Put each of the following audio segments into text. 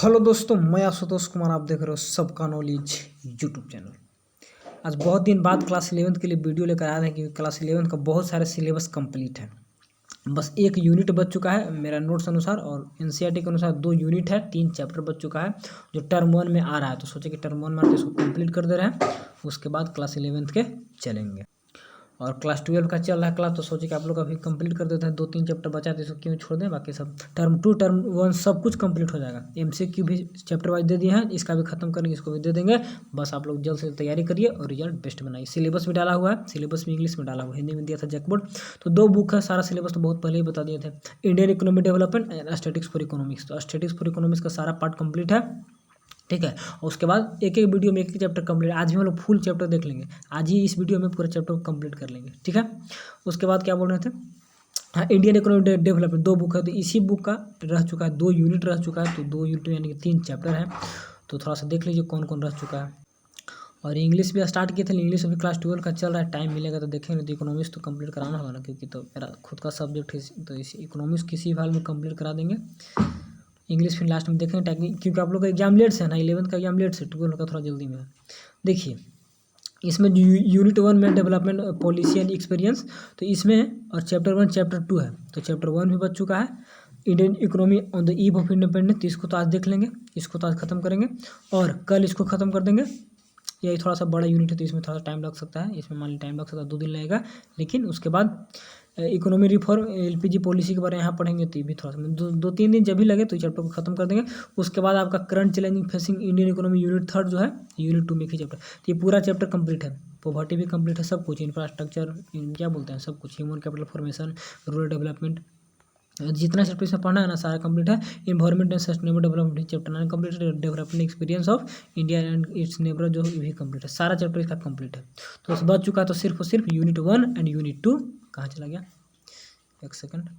Hello दोस्तों, मैं आशुतोष कुमार। आप देख रहे हो सबका नॉलेज यूट्यूब चैनल। आज बहुत दिन बाद क्लास 11th के लिए वीडियो लेकर आए हैं क्योंकि क्लास 11th का बहुत सारे सिलेबस कंप्लीट है। बस एक यूनिट बच चुका है मेरा नोट्स अनुसार, और एनसीईआरटी के अनुसार 2 यूनिट है, 3 चैप्टर बच चुका है जो टर्म 1 में आ रहा है। तो सोचे कि टर्म 1 में आते इसको कंप्लीट कर दे रहे हैं, उसके बाद क्लास 11th के चलेंगे। और क्लास 12 का चल रहा है क्लास, तो सोचे कि आप लोग अभी कंप्लीट कर देते हैं। 2-3 चैप्टर बचा है तो इसको क्यों छोड़ दें, बाकी सब टर्म 2 टर्म 1 सब कुछ कंप्लीट हो जाएगा। एमसीक्यू भी चैप्टर वाइज दे दिए हैं, इसका भी खत्म करेंगे, इसको भी दे देंगे। बस आप लोग जल्द से तैयारी करिए और रिजल्ट बेस्ट बनाइए। सिलेबस भी डाला हुआ है, सिलेबस भी इंग्लिश में डाला हुआ है, हिंदी में दिया था जैकबोर्ड। तो 2 बुक है, सारा सिलेबस तो बहुत पहले ही बता दिए थे। Indian economic development and statistics for economics, तो स्टैटिस्टिक्स फॉर इकोनॉमिक्स का सारा पार्ट कंप्लीट है, ठीक है। और उसके बाद एक एक वीडियो में एक चैप्टर कंप्लीट। आज भी हम लोग फुल चैप्टर देख लेंगे, आज ही इस वीडियो में पूरा चैप्टर कंप्लीट कर लेंगे, ठीक है। उसके बाद क्या बोल रहे थे, हाँ, इंडियन इकोनॉमिक डेवलपमेंट 2 बुक है, तो इसी बुक का रह चुका है 2 यूनिट रह चुका है, तो 2 यूनिट यानी कि 3 चैप्टर है। तो थोड़ा सा देख लीजिए कौन कौन रह चुका है। और इंग्लिश भी स्टार्ट किए थे, इंग्लिश अभी क्लास 12 का चल रहा है, टाइम मिलेगा तो देखेंगे। तो इकोनॉमिक्स तो कंप्लीट कराना होगा ना, क्योंकि तो मेरा खुद का सब्जेक्ट है, तो इस इकोनॉमिक्स किसी हाल में कंप्लीट करा देंगे। इंग्लिश फिर लास्ट में देखेंगे, क्योंकि आप लोग का एग्जाम लेट से है ना, 11th का एग्जाम लेट से, 12 का थोड़ा जल्दी में है। देखिए इसमें यूनिट 1 में डेवलपमेंट पॉलिसी एंड एक्सपीरियंस, तो इसमें और चैप्टर 1 चैप्टर 2 है, तो चैप्टर 1 भी बच चुका है। Indian economy on the eve of independence, तो इसको तो आज देख लेंगे, इसको तो आज खत्म करेंगे और कल इसको खत्म कर देंगे। यही थोड़ा सा बड़ा यूनिट है तो इसमें थोड़ा टाइम लग सकता है, इसमें मान ली टाइम लग सकता है, 2 दिन लगेगा। लेकिन उसके बाद इकोनॉमी रिफॉर्म एलपीजी पॉलिसी के बारे में यहाँ पढ़ेंगे, तो ये भी थोड़ा सा 2-3 दिन जब भी लगे तो चैप्टर को खत्म कर देंगे। उसके बाद आपका current challenging facing Indian economy unit 3 जो है, यूनिट 2 में ही चैप्टर, तो ये पूरा चैप्टर कंप्लीट है। पॉवर्टी भी कंप्लीट है, सब कुछ इंफ्रास्ट्रक्चर क्या बोलते हैं, सब कुछ human capital formation, rural development, जितना चैप्टर इसमें पढ़ना है ना सारा कंप्लीट है। Environment and sustainable development chapter 9 complete है। Development experience of India and its neighbour जो भी कंप्लीट है, सारा चैप्टर इसका कंप्लीट है। तो उस बच चुका है तो सिर्फ और सिर्फ यूनिट 1 एंड यूनिट 2। कहाँ चला गया, एक सेकंड,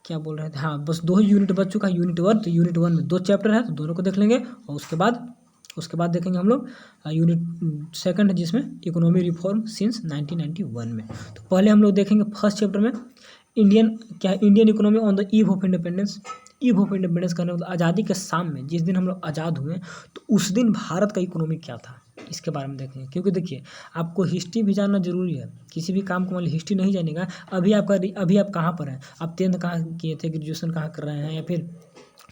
क्या बोल रहे थे, हाँ बस 2 ही यूनिट बच चुका है, यूनिट 1। तो यूनिट 1 में 2 चैप्टर है, तो दोनों को देख लेंगे। और उसके बाद देखेंगे हम लोग यूनिट 2 है, जिसमें इकोनॉमी रिफॉर्म सिंस 1991 में। तो पहले हम लोग देखेंगे फर्स्ट चैप्टर में Indian economy on the eve of independence. Eve of independence करने मतलब आज़ादी के शाम में, जिस दिन हम लोग आज़ाद हुए, तो उस दिन भारत का इकोनॉमी क्या था, इसके बारे में देखेंगे। क्योंकि देखिए आपको हिस्ट्री भी जानना जरूरी है, किसी भी काम को मान ली हिस्ट्री नहीं जानेगा। अभी आप कहाँ पर हैं, आप 10th कहाँ किए थे, ग्रेजुएशन कहाँ कर रहे हैं, या फिर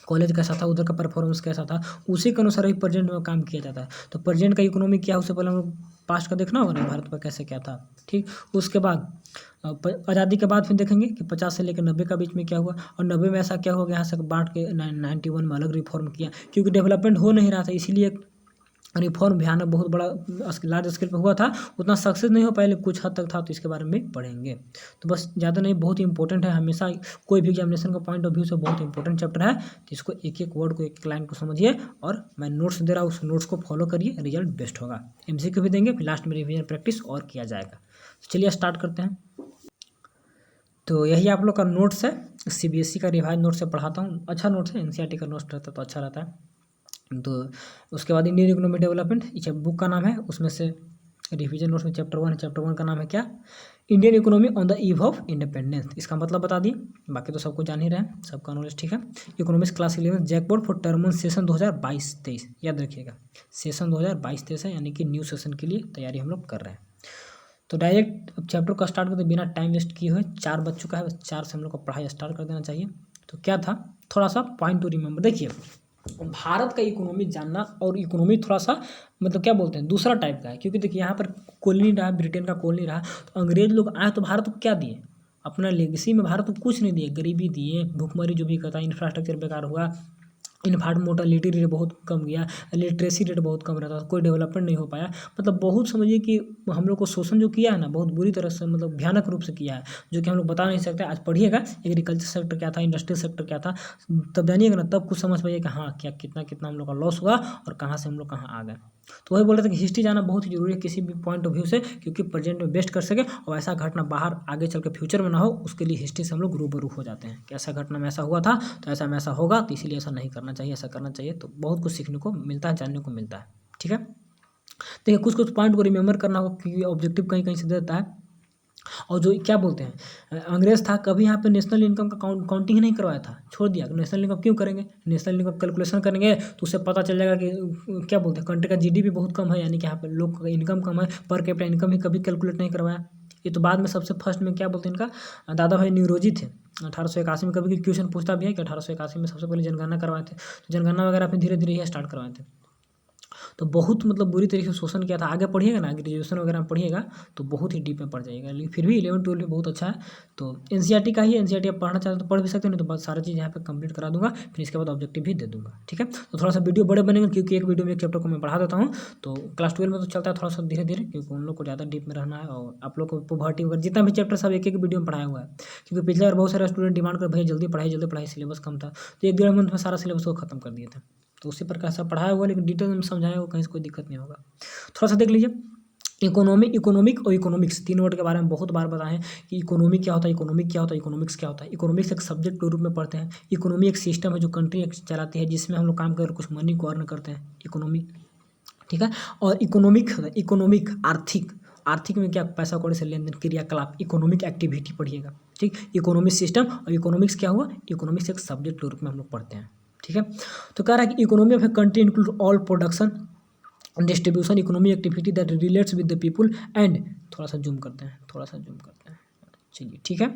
कॉलेज कैसा था, उधर का परफॉर्मेंस कैसा था, उसी के अनुसार ही प्रेजेंट में काम किया जाता है। तो प्रेजेंट का इकोनॉमी क्या है, उससे पहले हम लोग पास्ट का देखना होगा ना, भारत पर कैसे क्या था, ठीक। उसके बाद आज़ादी के बाद फिर देखेंगे कि 50 से लेकर 90 का बीच में क्या हुआ, और 90 में ऐसा क्या हो गया, यहाँ से बांट के 91 में अलग रिफॉर्म किया, क्योंकि डेवलपमेंट हो नहीं रहा था, इसीलिए रिफॉर्म भयानक बहुत बड़ा लार्ज स्केल पे हुआ था, उतना सक्सेस नहीं हो पाया, कुछ हद तक था, तो इसके बारे में पढ़ेंगे। तो बस ज़्यादा नहीं, बहुत इंपॉर्टेंट है, हमेशा कोई भी एग्जामिनेशन का पॉइंट ऑफ व्यू से बहुत इंपॉर्टेंट चैप्टर है। तो इसको एक एक वर्ड को, एक एक लाइन को समझिए, और मैं नोट्स दे रहा हूँ, उस नोट्स को फॉलो करिए, रिजल्ट बेस्ट होगा। एमसीक्यू भी देंगे, फिर लास्ट में रिविजन प्रैक्टिस और किया जाएगा। चलिए स्टार्ट करते हैं। तो यही आप लोग का नोट्स है, सीबीएसई का रिवाइज नोट्स से पढ़ाता हूँ, अच्छा नोट्स है, एनसीईआरटी का नोट्स रहता है तो अच्छा रहता है। तो उसके बाद इंडियन इकोनॉमिक डेवलपमेंट, ये बुक का नाम है, उसमें से रिवीजन नोट्स में चैप्टर 1 है। चैप्टर 1 का नाम है क्या, Indian economy on the eve of independence. इसका मतलब बता दिए, बाकी तो सबको जान ही रहे हैं, सबका नॉलेज ठीक है। इकोनॉमिक्स क्लास 11 जैकबोर्ड फॉर टर्म 1 सेशन 2022-23, याद रखिएगा सेशन 2022-23 है, यानी कि न्यू सेशन के लिए तैयारी हम लोग कर रहे हैं। तो डायरेक्ट अब चैप्टर का स्टार्ट करते बिना टाइम वेस्ट किए हुए, 4 बज चुका है, बस 4 से हम लोग को पढ़ाई स्टार्ट कर देना चाहिए। तो क्या था, थोड़ा सा पॉइंट टू रिमेंबर। देखिए भारत का इकोनॉमी जानना, और इकोनॉमी थोड़ा सा मतलब क्या बोलते हैं दूसरा टाइप का है, क्योंकि देखिए यहाँ पर कॉलोनी रहा, ब्रिटेन का कॉलोनी रहा, तो अंग्रेज लोग आए तो भारत को क्या दिए, अपना लेगेसी में भारत को कुछ नहीं दिए, गरीबी दिए, भूखमरी जो भी कहता है, इंफ्रास्ट्रक्चर बेकार हुआ, इन्फार्ट मोर्टालिटी रेट बहुत कम गया, लिटरेसी रेट बहुत कम रहता था, कोई डेवलपमेंट नहीं हो पाया। मतलब बहुत समझिए कि हम लोग को शोषण जो किया है ना, बहुत बुरी तरह से, मतलब भयानक रूप से किया है, जो कि हम लोग बता नहीं सकते। आज पढ़िएगा एग्रीकल्चर सेक्टर क्या था, इंडस्ट्रियल सेक्टर क्या था, तब जानिएगा ना, तब कुछ समझ पाइए कि हाँ क्या कितना कितना हम लोग का लॉस हुआ और कहाँ से हम लोग कहाँ आ गए। तो वही बोल रहे थे कि हिस्ट्री जाना बहुत ही जरूरी है किसी भी पॉइंट ऑफ व्यू से, क्योंकि प्रेजेंट में बेस्ट कर सके, और ऐसा घटना बाहर आगे चल के फ्यूचर में ना हो, उसके लिए हिस्ट्री से हम लोग रूबरू हो जाते हैं कि ऐसा घटना में ऐसा हुआ था, तो ऐसा में ऐसा होगा, तो इसीलिए ऐसा नहीं करना चाहिए, ऐसा करना चाहिए। तो बहुत कुछ सीखने को मिलता है, जानने को मिलता है, ठीक है। देखिए कुछ कुछ पॉइंट को रिमेंबर करना होगा, क्योंकि ऑब्जेक्टिव कहीं कहीं से देता है। और जो क्या बोलते हैं अंग्रेज था, कभी यहाँ पे नेशनल इनकम का काउंटिंग ही नहीं करवाया था, छोड़ दिया। नेशनल इनकम क्यों करेंगे? नेशनल इनकम कैलकुलेशन करेंगे तो उससे पता चल जाएगा कि क्या बोलते हैं कंट्री का जीडीपी बहुत कम है, यानी कि यहाँ पे लोग का इनकम कम है, पर कैपिटा इनकम ही कभी कैलकुलेट नहीं करवाया। ये तो बाद में सबसे फर्स्ट में क्या बोलते हैं इनका दादा भाई न्यूरोजी थे, 1881 में। कभी क्वेश्चन पूछता भी है कि 1881 में सबसे पहले जनगणना करवाए थे, तो जनगणना वगैरह फिर धीरे धीरे ही स्टार्ट करवाए थे। तो बहुत मतलब बुरी तरीके से शोषण किया था। आगे पढ़िएगा ना, ग्रेजुएशन वगैरह में पढ़िएगा तो बहुत ही डीप में पड़ जाएगा, लेकिन फिर भी 11-12 भी बहुत अच्छा है। तो एनसीईआरटी का ही, एनसीईआरटी आप पढ़ना चाहते हो तो पढ़ भी सकते हो, नहीं तो बस सारी चीज़ यहाँ पे कंप्लीट करा दूंगा, फिर इसके बाद ऑब्जेक्टिव भी दे दूंगा। ठीक है, तो थोड़ा सा वीडियो बड़े बनेंगे क्योंकि एक वीडियो में एक चैप्टर को मैं पढ़ा देता हूँ। तो क्लास 12 में तो चलता है थोड़ा सा धीरे धीरे, क्योंकि उन लोग को ज़्यादा डीप में रहना है, और आप लोग को पॉवर्टी वगैरह जितना भी चैप्टर सब एक एक वीडियो में पढ़ाया हुआ है। क्योंकि पिछले बार बहुत सारे स्टूडेंट डिमांड कर भैया जल्दी पढ़ाई, सिलेबस कम था, तो 1-1.5 मंथ में सारा सिलेबस को खत्म कर दिए थे। तो उसी प्रकार से पढ़ाया हुआ, लेकिन डिटेल में समझाया हुआ, कहीं से कोई दिक्कत नहीं होगा। थोड़ा सा देख लीजिए, इकोनॉमिक और इकोनॉमिक्स, 3 वर्ड के बारे में बहुत बार बताएं हैं कि इकोनॉमी क्या होता है, इकोनॉमिक क्या होता है, इकोनॉमिक्स क्या होता है। इकोनॉमिक्स एक सब्जेक्ट के रूप में पढ़ते हैं। इकोनॉमी एक सिस्टम है जो कंट्री चलाती है, जिसमें हम लोग काम कर कुछ मनी को अर्न करते हैं, इकोनॉमी। ठीक है, और इकोनॉमिक आर्थिक में क्या, पैसा कौड़ी से लेन देन, क्रियाकलाप, इकोनॉमिक एक्टिविटी पढ़िएगा। ठीक, इकोनॉमिक सिस्टम और इकोनॉमिक्स क्या हुआ, इकोनॉमिक्स एक सब्जेक्ट के रूप में हम लोग पढ़ते हैं। ठीक है, तो कह रहा है कि economy of a country include all production distribution economic activity that relates with the people and, थोड़ा सा जूम करते हैं, चलिए ठीक है,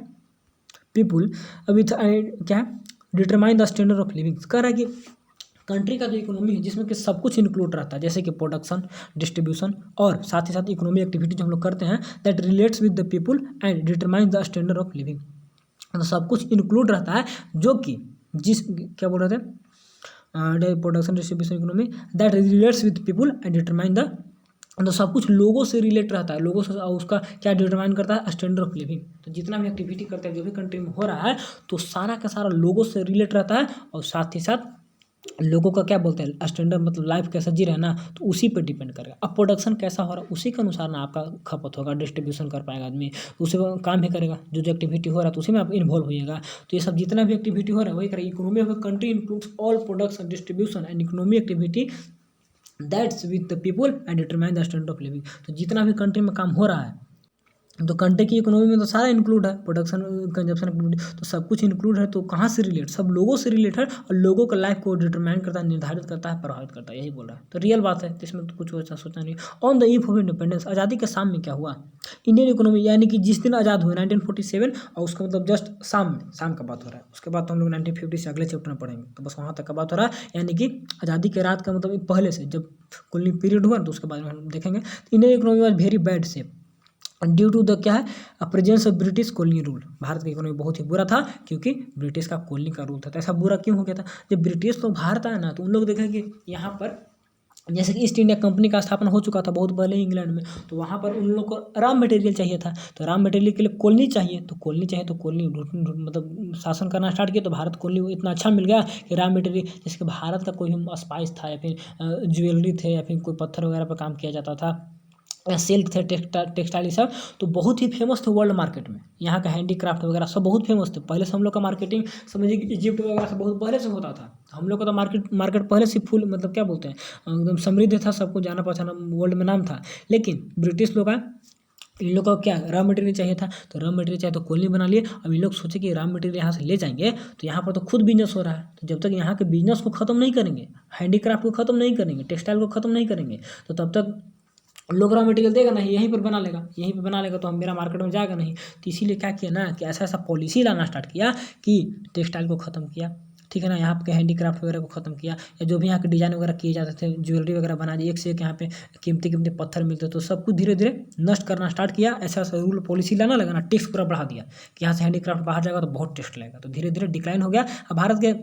पीपुल विथ क्या है, determine the standard of living. कह रहा है कि कंट्री का जो इकोनॉमी है जिसमें कि सब कुछ इंक्लूड रहता है, जैसे कि प्रोडक्शन, डिस्ट्रीब्यूशन और साथ ही साथ इकोनॉमिक एक्टिविटी जो हम लोग करते हैं, that relates with the people and determine the standard of living. तो सब कुछ इंक्लूड रहता है जो कि क्या बोल रहे थे, production, distribution, economy that relates with people and determine the, तो सब कुछ लोगों से रिलेट रहता है, लोगों से उसका क्या डिटरमाइन करता है, स्टैंडर्ड ऑफ लिविंग। तो जितना भी एक्टिविटी करते हैं जो भी कंट्री में हो रहा है, तो सारा का सारा लोगों से रिलेट रहता है, और साथ ही साथ लोगों का क्या बोलते हैं स्टैंडर्ड, मतलब लाइफ कैसा जी रहा है ना, तो उसी पे डिपेंड करेगा। अब प्रोडक्शन कैसा हो रहा है उसी के अनुसार ना आपका खपत होगा, डिस्ट्रीब्यूशन कर पाएगा आदमी, उसी को काम भी करेगा। जो एक्टिविटी हो रहा है तो उसी में आप इन्वॉल्व होइएगा। तो ये सब जितना भी एक्टिविटी हो रहा है वही करेगा। Economy of country includes all production, distribution and economy activity that's with the people and determine the standard of living. तो जितना भी कंट्री में काम हो रहा है, तो कंट्री की इकोनॉमी में तो सारा इंक्लूड है, प्रोडक्शन, कंजप्शन, तो सब कुछ इंक्लूड है। तो कहाँ से रिलेट, सब लोगों से रिलेट है, और लोगों का लाइफ को डिटरमाइन करता है, निर्धारित करता है, प्रभावित करता है, यही बोल रहा है। तो रियल बात है, तो इसमें तो कुछ वैसा सोचना नहीं। On the eve of independence, आज़ादी के शाम में क्या हुआ, इंडियन इकोनॉमी, यानी कि जिस दिन आज़ाद हुए 1947, और उसका मतलब जस्ट शाम का बात हो रहा है। उसके बाद तो हम लोग 1950 से अगले चैप्टर में पढ़ेंगे, तो बस वहाँ तक का बात हो रहा है। यानी कि आज़ादी के रात का मतलब पहले से, जब कुलनी पीरियड हुआ तो उसके बाद में हम देखेंगे। Indian economy was very bad से ड्यू टू द क्या है, presence of British colony rule. Bharat का इकोनॉमी बहुत ही बुरा था क्योंकि ब्रिटिश का कॉलोनी का रूल था। तो ऐसा बुरा क्यों हो गया था, जब ब्रिटिश लोग भारत आए ना, तो उन लोग देखें कि यहाँ पर जैसे कि ईस्ट इंडिया कंपनी का स्थापना हो चुका था बहुत पहले इंग्लैंड में, तो वहाँ पर उन लोग को रॉ मटेरियल चाहिए था। तो रॉ मटेरियल के लिए कॉलोनी चाहिए, तो कॉलोनी मतलब शासन करना स्टार्ट किया। तो भारत कॉलोनी इतना अच्छा मिल गया कि रॉ मटेरियल, जैसे कि भारत का कोई भी स्पाइस था, या फिर ज्वेलरी थे, या फिर कोई पत्थर वगैरह पर काम किया जाता था, या सिल्क थे, टेक्सटाइल, सब तो बहुत ही फेमस थे वर्ल्ड मार्केट में। यहाँ का हैंडीक्राफ्ट वगैरह सब बहुत फेमस थे। पहले से हम लोग का मार्केटिंग समझिए कि इजिप्ट वगैरह से बहुत पहले से होता था। हम लोग का तो मार्केट पहले से फुल, मतलब क्या बोलते हैं, एकदम समृद्ध था, सबको जाना पहचाना वर्ल्ड में नाम था। लेकिन ब्रिटिश लोग इन लोग को क्या रॉ मटेरियल चाहिए था, तो रॉ मटेरियल चाहिए तो कॉलोनी बना लिए। अब इन लोग सोचे कि रॉ मटेरियल यहाँ से ले जाएंगे तो यहाँ पर तो खुद बिजनेस हो रहा है, तो जब तक यहाँ के बिजनेस को ख़त्म नहीं करेंगे, हैंडीक्राफ्ट को ख़त्म नहीं करेंगे, टेक्सटाइल को ख़त्म नहीं करेंगे, तो तब तक लोग रॉ मटेरियल देगा नहीं, यहीं पर बना लेगा, तो हम मेरा मार्केट में जाएगा नहीं। तो इसीलिए क्या किया ना कि ऐसा पॉलिसी लाना स्टार्ट किया कि टेक्सटाइल को ख़त्म किया, ठीक है ना, यहाँ पे हैंडीक्राफ्ट वगैरह को ख़त्म किया, या जो भी यहाँ के डिजाइन वगैरह किए जाते थे, ज्वेलरी वगैरह बना दी, एक से एक यहाँ पे कीमती पत्थर मिलते, तो सब कुछ धीरे धीरे नष्ट करना स्टार्ट किया। ऐसा रूल पॉलिसी लाना लगा ना, टैक्स पूरा बढ़ा दिया कि यहाँ से हैंडीक्राफ्ट बाहर जाएगा तो बहुत टैक्स लगेगा। तो धीरे धीरे डिक्लाइन हो गया। अब भारत के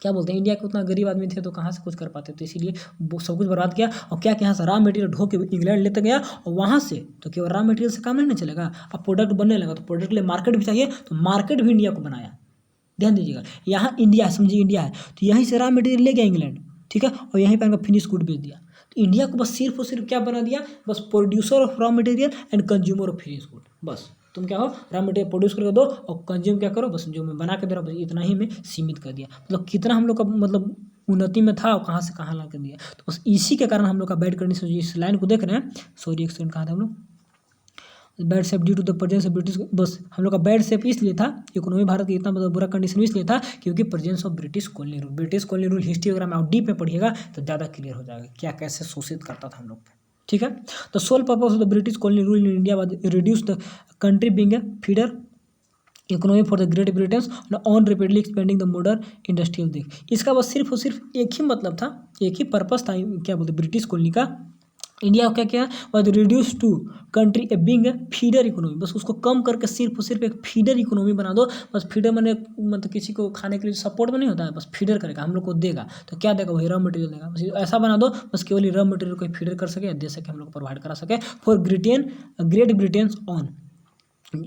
क्या बोलते हैं, इंडिया के उतना गरीब आदमी थे तो कहाँ से कुछ कर पाते, तो इसीलिए वो सब कुछ बर्बाद किया। और क्या यहाँ से रॉ मटेरियल ढो के इंग्लैंड लेते गया, और वहाँ से तो केवल रॉ मटेरियल से काम नहीं चलेगा, अब प्रोडक्ट बनने लगा, तो प्रोडक्ट के लिए मार्केट भी चाहिए, तो मार्केट भी इंडिया को बनाया। ध्यान दीजिएगा, यहाँ इंडिया समझिए इंडिया है, तो यहीं से रॉ मटेरियल ले गया इंग्लैंड, ठीक है, और यहीं पर फिनिश गुड बेच दिया। तो इंडिया को बस सिर्फ और सिर्फ क्या बना दिया, बस producer of raw material and consumer of finish good. बस तुम क्या हो, रॉ मटेरियल प्रोड्यूस करके दो और कंज्यूम क्या करो, बस जो मैं बना के दे रहा हूँ बस इतना ही में सीमित कर दिया। मतलब कितना हम लोग का मतलब उन्नति में था और कहाँ से कहाँ ला कर दिया। तो बस इसी के कारण हम लोग का बैड कंडीशन, इस लाइन को देख रहे हैं, सॉरी एक सेकंड, कहाँ था हम लोग, bad shape due to the presence of British, बस हम लोग का बैड शेप इसलिए था, इकोनॉमी भारत की इतना मतलब बुरा कंडीशन इसलिए था क्योंकि presence of British colony rule. British colony rule history अगर आप डीप में पढ़िएगा तो ज़्यादा क्लियर हो जाएगा क्या कैसे शोषित करता था हम लोग पे, ठीक है। तो sole purpose of the British colony rule in India was reduce the country being a feeder economy for the Great Britain on rapidly expanding the modern industrial दिख। इसका बस सिर्फ और सिर्फ एक ही मतलब था, एक ही पर्पस था, क्या बोलते ब्रिटिश कॉलोनी का, इंडिया को क्या किया, was reduce to country a being a feeder economy, बस उसको कम करके सिर्फ और सिर्फ एक फीडर इकोनॉमी बना दो। बस फीडर मैंने मतलब किसी को खाने के लिए सपोर्ट में नहीं होता है, बस फीडर करेगा, हम लोग को देगा तो क्या देगा, वही रॉ मटेरियल देगा, बस ऐसा बना दो बस केवल रॉ मटेरियल को फीडर कर सके, दे सके, हम लोग प्रोवाइड करा सके फॉर ग्रेट ब्रिटेन ऑन,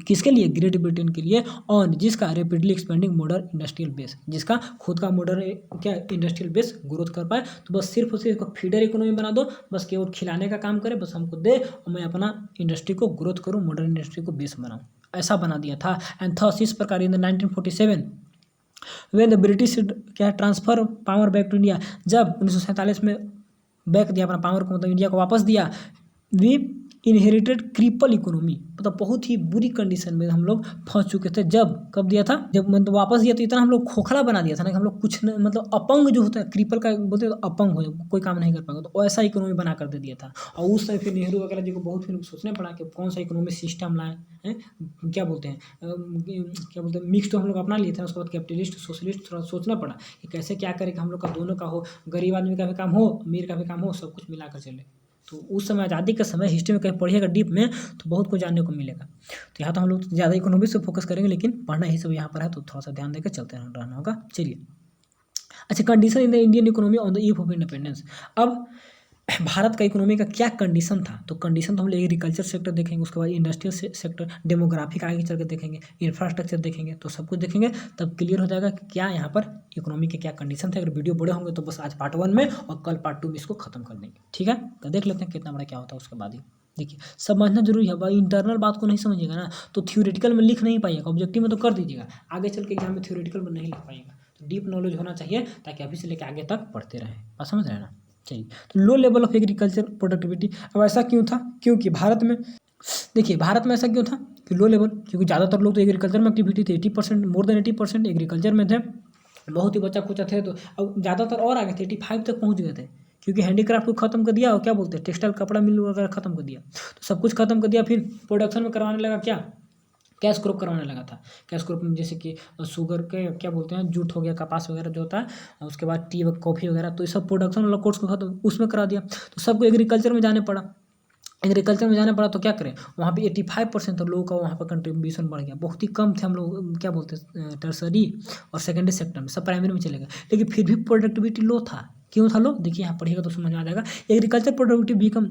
किसके लिए, ग्रेट ब्रिटेन के लिए, ऑन जिसका rapidly expanding modern industrial base, जिसका खुद का मॉडर्न क्या इंडस्ट्रियल बेस ग्रोथ कर पाए। तो बस सिर्फ और सिर्फ फीडर इकोनॉमी बना दो, बस केवल खिलाने का काम करे, बस हमको दे और मैं अपना इंडस्ट्री को ग्रोथ करूँ, मॉडर्न इंडस्ट्री को बेस बनाऊँ, ऐसा बना दिया था। एंड थस इस प्रकार in the 1947 when the British क्या transfer power back to India, जब 1947 में बैक दिया अपना पावर को, मतलब इंडिया को वापस दिया, वी इनहेरिटेड क्रिपल इकोनॉमी, मतलब बहुत ही बुरी कंडीशन में हम लोग फंस चुके थे। जब कब दिया था, जब मतलब वापस दिया तो इतना हम लोग खोखला बना दिया था ना कि हम लोग कुछ न, मतलब अपंग जो होता है, क्रिपल का बोलते हैं तो अपंग हो जाए, कोई काम नहीं कर पाएगा, तो ऐसा इकोनॉमी बना कर दे दिया था। और उस समय फिर नेहरू वगैरह जी को बहुत फिर सोचना पड़ा कि कौन सा इकोनॉमिक सिस्टम लाए हैं, क्या बोलते हैं मिक्स, तो हम लोग अपना लिए थे, उसके बाद कैपिटलिस्ट सोशलिस्ट थोड़ा सोचना पड़ा कि कैसे क्या करें कि हम लोग का दोनों का हो, गरीब आदमी का भी काम हो, अमीर का भी काम हो, सब कुछ मिला कर चले। तो उस समय आज़ादी के समय हिस्ट्री में कहीं पढ़िएगा डीप में तो बहुत कुछ जानने को मिलेगा। तो यहाँ तो हम लोग ज़्यादा इकोनॉमी से फोकस करेंगे, लेकिन पढ़ना ही सब यहाँ पर है तो थोड़ा सा ध्यान देकर चलते रहना होगा। चलिए, अच्छा, condition in the Indian economy on the eve of independence. अब भारत का इकोनॉमी का क्या कंडीशन था, तो कंडीशन तो हम लोग एग्रीकल्चर सेक्टर देखेंगे, उसके बाद इंडस्ट्रियल सेक्टर, डेमोग्राफी का आगे चल के देखेंगे, इंफ्रास्ट्रक्चर देखेंगे, तो सब कुछ देखेंगे, तब क्लियर हो जाएगा कि क्या यहाँ पर इकोनॉमी के क्या कंडीशन थे। अगर वीडियो बड़े होंगे तो बस आज पार्ट 1 में और कल पार्ट 2 में इसको खत्म कर देंगे, ठीक है। तो देख लेते हैं कितना बड़ा क्या होता है, उसके बाद ही देखिए समझना जरूरी है। भाई इंटरनल बात को नहीं समझिएगा ना तो थ्योरेटिकल में लिख नहीं पाइएगा, ऑब्जेक्टिव में तो कर दीजिएगा, आगे चल के एग्जाम में थ्योरेटिकल में नहीं लिख पाइएगा। तो डीप नॉलेज होना चाहिए ताकि अभी से लेकर आगे तक पढ़ते रहें, बात समझ रहे हैं ना। चाहिए तो low level of agriculture productivity. अब ऐसा क्यों था, क्योंकि भारत में देखिए, भारत में ऐसा क्यों था कि लो लेवल, क्योंकि ज़्यादातर लोग तो एग्रीकल्चर में एक्टिविटी थे, 80%, मोर देन 80% एग्रीकल्चर में थे, बहुत ही बच्चा कुचा थे, तो अब ज़्यादातर और आगे थे, 85 तक पहुँच गए थे, क्योंकि हैंडीक्राफ्ट को खत्म कर दिया और क्या बोलते हैं टेक्सटाइल कपड़ा मिल वगैरह खत्म कर दिया, तो सब कुछ खत्म कर दिया। फिर प्रोडक्शन में करवाने लगा क्या, कैश क्रॉप करवाने लगा था। कैश क्रॉप में जैसे कि शुगर के क्या बोलते हैं, जूट हो गया, कपास वगैरह जो होता है, उसके बाद टी कॉफ़ी वगैरह, तो ये सब प्रोडक्शन वाला कोर्स को खत्म उसमें करा दिया, तो सबको एग्रीकल्चर में जाने पड़ा। एग्रीकल्चर में जाना पड़ा तो क्या करें, वहाँ पे 85% लोगों का वहाँ पर कंट्रीब्यूशन बढ़ गया, बहुत ही कम थे हम लोग क्या बोलते हैं टर्सरी और सेकेंडरी सेक्टर में, सब प्राइमरी में चले गए, लेकिन फिर भी प्रोडक्टिविटी लो था। क्यों था लो, देखिए यहाँ पढ़िएगा तो समझ में आ जाएगा। Agriculture productivity become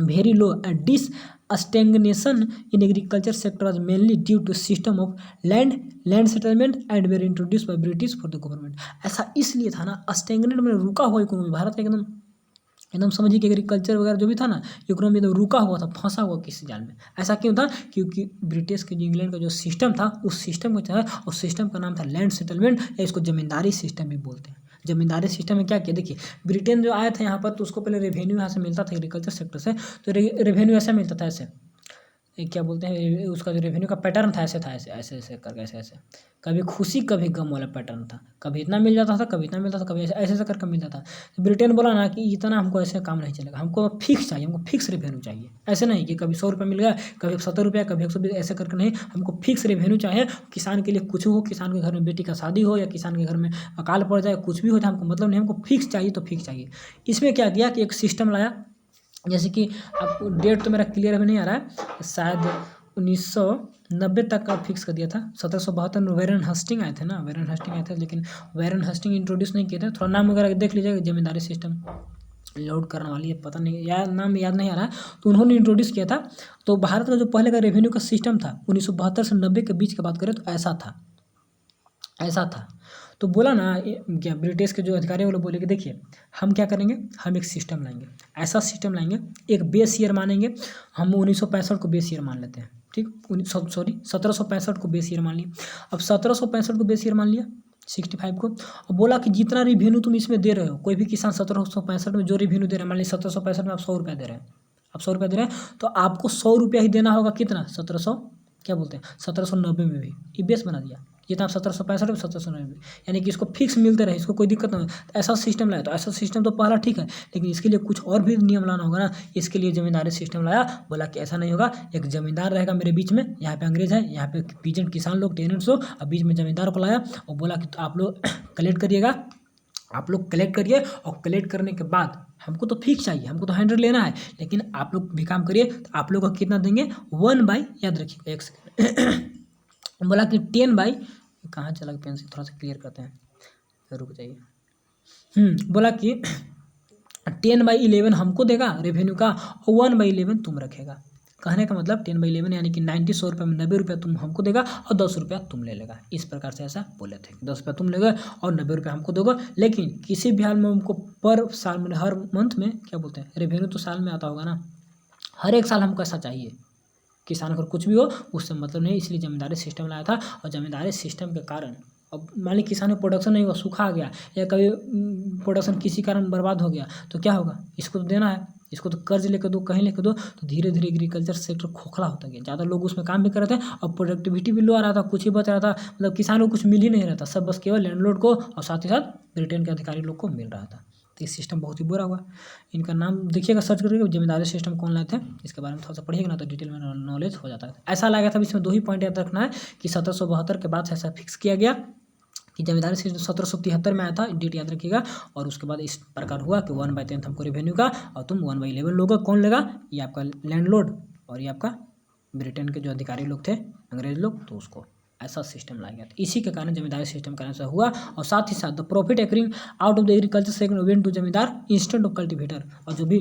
very low and this stagnation in agriculture sector was mainly due to system of land settlement and were introduced by British for the government। ऐसा इसलिए था ना, स्टेगनेट में रुका हुआ इकोनॉमी भारत का एकदम समझिए कि एग्रीकल्चर वगैरह जो भी था ना, इकोनॉमी एकदम रुका हुआ था, फंसा हुआ किसी जाल में। ऐसा क्यों था, क्योंकि ब्रिटिश के इंग्लैंड का जो सिस्टम था, उस सिस्टम को चाहे, उस सिस्टम का नाम था लैंड सेटलमेंट, या इसको जमींदारी सिस्टम भी बोलते हैं। जमींदारी सिस्टम में क्या किया, देखिए ब्रिटेन जो आया था यहाँ पर तो उसको पहले रेवेन्यू यहाँ से मिलता था एग्रीकल्चर सेक्टर से, तो रेवेन्यू ऐसा मिलता था, ऐसे क्या बोलते हैं, उसका जो रेवेन्यू का पैटर्न था ऐसे था, ऐसे ऐसे ऐसे करके ऐसे कभी खुशी कभी गम वाला पैटर्न था, कभी इतना मिल जाता था, कभी इतना मिलता था, कभी ऐसे ऐसे करके मिलता था। तो ब्रिटेन बोला ना कि इतना हमको ऐसे काम नहीं चलेगा, हमको फिक्स चाहिए, हमको फिक्स रेवेन्यू चाहिए, ऐसे नहीं कि कभी 100 रुपये मिल गया, कभी 70 रुपया, कभी 120, ऐसे करके नहीं, हमको फिक्स रेवेन्यू चाहिए। किसान के लिए कुछ हो, किसान के घर में बेटी का शादी हो या किसान के घर में अकाल पड़ जाए, कुछ भी हो जाए, हमको मतलब नहीं, हमको फिक्स चाहिए तो फिक्स चाहिए। इसमें क्या किया कि एक सिस्टम लाया, जैसे कि आपको डेट तो मेरा क्लियर अभी नहीं आ रहा है, शायद 1990 तक का फिक्स कर दिया था। 1772 में वेरन हस्टिंग आए थे ना, वेरन हस्टिंग आए थे, लेकिन वेरन हस्टिंग इंट्रोड्यूस नहीं किए थे। थोड़ा नाम वगैरह देख लीजिएगा, जमींदारी सिस्टम लोड करने वाली है, पता नहीं नाम याद नहीं आ रहा है, तो उन्होंने इंट्रोड्यूस किया था। तो भारत का जो पहले का रेवेन्यू का सिस्टम था 1972 से 90 के बीच की बात करें तो ऐसा था। तो बोला ना क्या, ब्रिटिश के जो अधिकारी वो लोग बोले कि देखिए हम क्या करेंगे, हम एक सिस्टम लाएंगे, ऐसा सिस्टम लाएंगे, एक बेस ईयर मानेंगे, हम 1965 को बेस ईयर मान लेते हैं, ठीक, 1765 को बेस ईयर मान लिया। अब 1765 को बेस ईयर मान लिया, 65 को, और बोला कि जितना रिवेन्यू तुम इसमें दे रहे हो, कोई भी किसान 1765 में जो रिवेन्यू दे रहा है, मान लीजिए 1765 में आप 100 रुपया दे रहे हैं, आप 100 रुपया दे रहे हैं तो आपको 100 रुपया ही देना होगा। कितना? 1700 क्या बोलते हैं 1790 में भी ये बेस बना दिया। जितना आप 1765 में 1790, यानी कि इसको फिक्स मिलते रहे, इसको कोई दिक्कत नहीं। तो ऐसा सिस्टम लाया, तो ऐसा सिस्टम तो पहला ठीक है, लेकिन इसके लिए कुछ और भी नियम लाना होगा ना। इसके लिए जमींदारी सिस्टम लाया, बोला कि ऐसा नहीं होगा, एक जमींदार रहेगा मेरे बीच में, यहाँ पे अंग्रेज है, यहाँ पे पीजेंट किसान लोग टेनेंट्स हो, और बीच में जमींदार को लाया और बोला कि तो आप लोग कलेक्ट करिएगा, आप लोग कलेक्ट करिए, और कलेक्ट करने के बाद हमको तो फिक्स चाहिए, हमको तो 100 लेना है, लेकिन आप लोग भी काम करिए। तो आप लोग को कितना देंगे? 1/, याद रखिएगा एक सेकेंड बोला कि 10/, कहाँ चला पेन से थोड़ा सा क्लियर करते हैं, रुक जाइए। बोला कि 10/11 हमको देगा रेवेन्यू का, और 1/11 तुम रखेगा। कहने का मतलब 10/11 यानी कि 90, 100 रुपये में 90 रुपया तुम हमको देगा और 10 रुपया तुम ले लेगा। इस प्रकार से ऐसा बोले थे, 10 रुपया तुम लेगा और 90 रुपया हमको दोगे। लेकिन किसी भी हाल में हमको पर साल में, हर मंथ में क्या बोलते हैं, रेवेन्यू तो साल में आता होगा ना, हर एक साल हमको ऐसा चाहिए। किसान को कुछ भी हो उससे मतलब नहीं, इसलिए जमींदारी सिस्टम लाया था। और जमींदारी सिस्टम के कारण अब मान ली किसान में प्रोडक्शन नहीं हुआ, सूखा आ गया, या कभी प्रोडक्शन किसी कारण बर्बाद हो गया, तो क्या होगा? इसको तो देना है, इसको तो कर्ज लेकर दो, कहीं लेकर दो। तो धीरे धीरे एग्रीकल्चर सेक्टर खोखला होता गया, ज़्यादा लोग उसमें काम भी कर रहे थे और प्रोडक्टिविटी भी लो आ रहा था, कुछ ही बच रहा था, मतलब किसानों को कुछ मिल ही नहीं रहा था, सब बस केवल लैंडलॉर्ड को और साथ ही साथ ब्रिटेन के अधिकारी लोग को मिल रहा था। तो ये सिस्टम बहुत ही बुरा हुआ। इनका नाम देखिएगा, सर्च करिएगा, जमींदारी सिस्टम कौन लाए थे, इसके बारे में थोड़ा सा पढ़िएगा ना तो डिटेल में नॉलेज हो जाता है। ऐसा लगा था, इसमें 2 ही पॉइंट याद रखना है कि 1772 के बाद ऐसा फिक्स किया गया कि जमींदारी सिस्टम 1773 में आया था, डेट याद रखिएगा। और उसके बाद इस प्रकार हुआ कि 1/10 हमको रेवेन्यू का, और तुम 1/11 लोगे। कौन लेगा? ये आपका लैंडलॉर्ड और ये आपका ब्रिटेन के जो अधिकारी लोग थे, अंग्रेज लोग, तो उसको ऐसा सिस्टम लाया गया था। इसी के कारण जमींदारी सिस्टम का ऐसा हुआ। और साथ ही साथ the profit accruing out of the agriculture sector went to zamindar instead of cultivator. और जो भी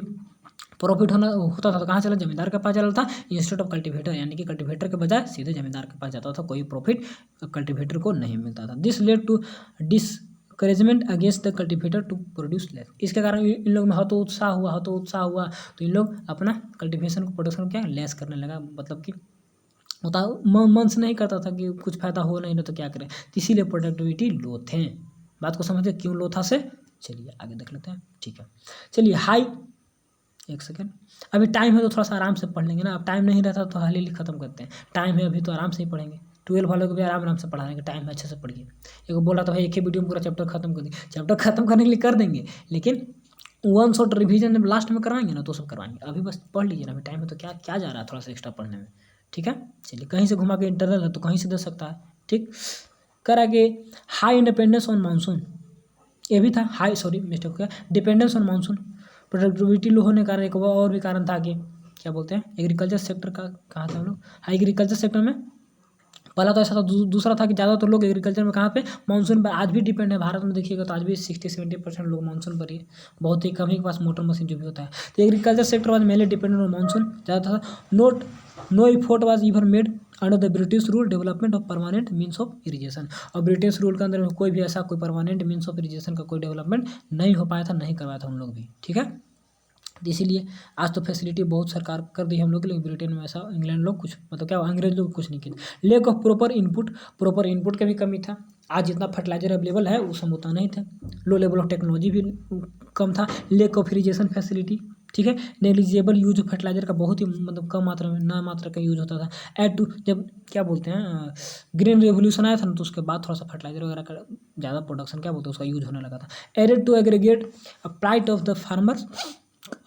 प्रॉफिट होना होता था तो कहाँ चला? जमींदार के पास चला था, इंस्टेड ऑफ कल्टीवेटर, यानी कि कल्टीवेटर के बजाय सीधे जमींदार के पास जाता था, कोई प्रॉफिट कल्टीवेटर को नहीं मिलता था। This led to discouragement against the cultivator to produce less. इसके कारण इन लोग में हतोत्साह हुआ, तो इन लोग अपना कल्टीवेशन को, प्रोडक्शन क्या लेस करने लगा, मतलब कि होता मन से नहीं करता था कि कुछ फायदा हो नहीं तो क्या करें, तो इसीलिए प्रोडक्टिविटी लो थे। बात को समझते क्यों लो था से? चलिए आगे देख लेते हैं, ठीक है। चलिए हाई, एक सेकेंड, अभी टाइम है तो थोड़ा सा आराम से पढ़ लेंगे ना, अब टाइम नहीं रहता तो हाल खत्म करते हैं। टाइम है अभी तो आराम से ही पढ़ेंगे, 12 वालों को भी आराम से पढ़ाएंगे, टाइम है अच्छे से पढ़िए। एक बोला तो भाई एक ही वीडियो में पूरा चैप्टर खत्म कर देंगे, चैप्टर खत्म करने के लिए कर देंगे, लेकिन 1 शॉट रिवीजन जब लास्ट में करवाएंगे ना तो सब करवाएंगे। अभी बस पढ़ लीजिए ना, अभी टाइम है तो क्या क्या जा रहा है थोड़ा सा एक्स्ट्रा पढ़ने में, ठीक है। चलिए कहीं से घुमा के इंटरनल है तो कहीं से दे सकता है, ठीक। कर आगे, हाई इंडिपेंडेंस ऑन मानसून, ये भी था हाई, सॉरी मिस्टेक हो गया, dependence on monsoon. Productivity low होने का कारण एक और भी कारण था कि क्या बोलते हैं, एग्रीकल्चर सेक्टर का कहाँ था हम लोग, हाई एग्रीकल्चर सेक्टर में पहला तो ऐसा था। दूसरा था कि ज़्यादातर लोग एग्रीकल्चर में कहाँ पे, मानसून पर आज भी डिपेंड है। भारत में देखिएगा तो आज भी 60-70% लोग मानसून पर ही, बहुत ही कम ही के पास मोटर मशीन जो भी होता है। तो agriculture sector was mainly dependent on monsoon ज़्यादा था। No effort was even made under the British rule development of permanent means of irrigation. और ब्रिटिश रूल के अंदर कोई भी ऐसा कोई परमानेंट मीन्स ऑफ इरीगेशन का कोई डेवलपमेंट नहीं हो पाया था, नहीं करवाया था उन लोग भी, ठीक है। इसीलिए आज तो फैसिलिटी बहुत सरकार कर दी हम लोग, लेकिन ब्रिटेन में ऐसा, इंग्लैंड लोग कुछ मतलब क्या, अंग्रेज लोग कुछ नहीं किए। लेक ऑफ प्रॉपर इनपुट का भी कमी था। आज जितना फर्टिलाइजर अवेलेबल है उस समय उतना नहीं था। लो लेवल ऑफ टेक्नोलॉजी भी कम था। लेक ऑफ इरीगेशन फैसिलिटी, ठीक है। नेग्लिजिबल यूज ऑफ फर्टिलाइजर का बहुत ही मतलब कम मात्रा में, ना मात्रा का यूज होता था। एड टू, जब क्या बोलते हैं ग्रीन रेवोल्यूशन आया था ना तो उसके बाद थोड़ा सा फर्टिलाइजर वगैरह का ज़्यादा प्रोडक्शन क्या बोलते हैं उसका यूज होने लगा था। Added to aggregate pride of the farmers.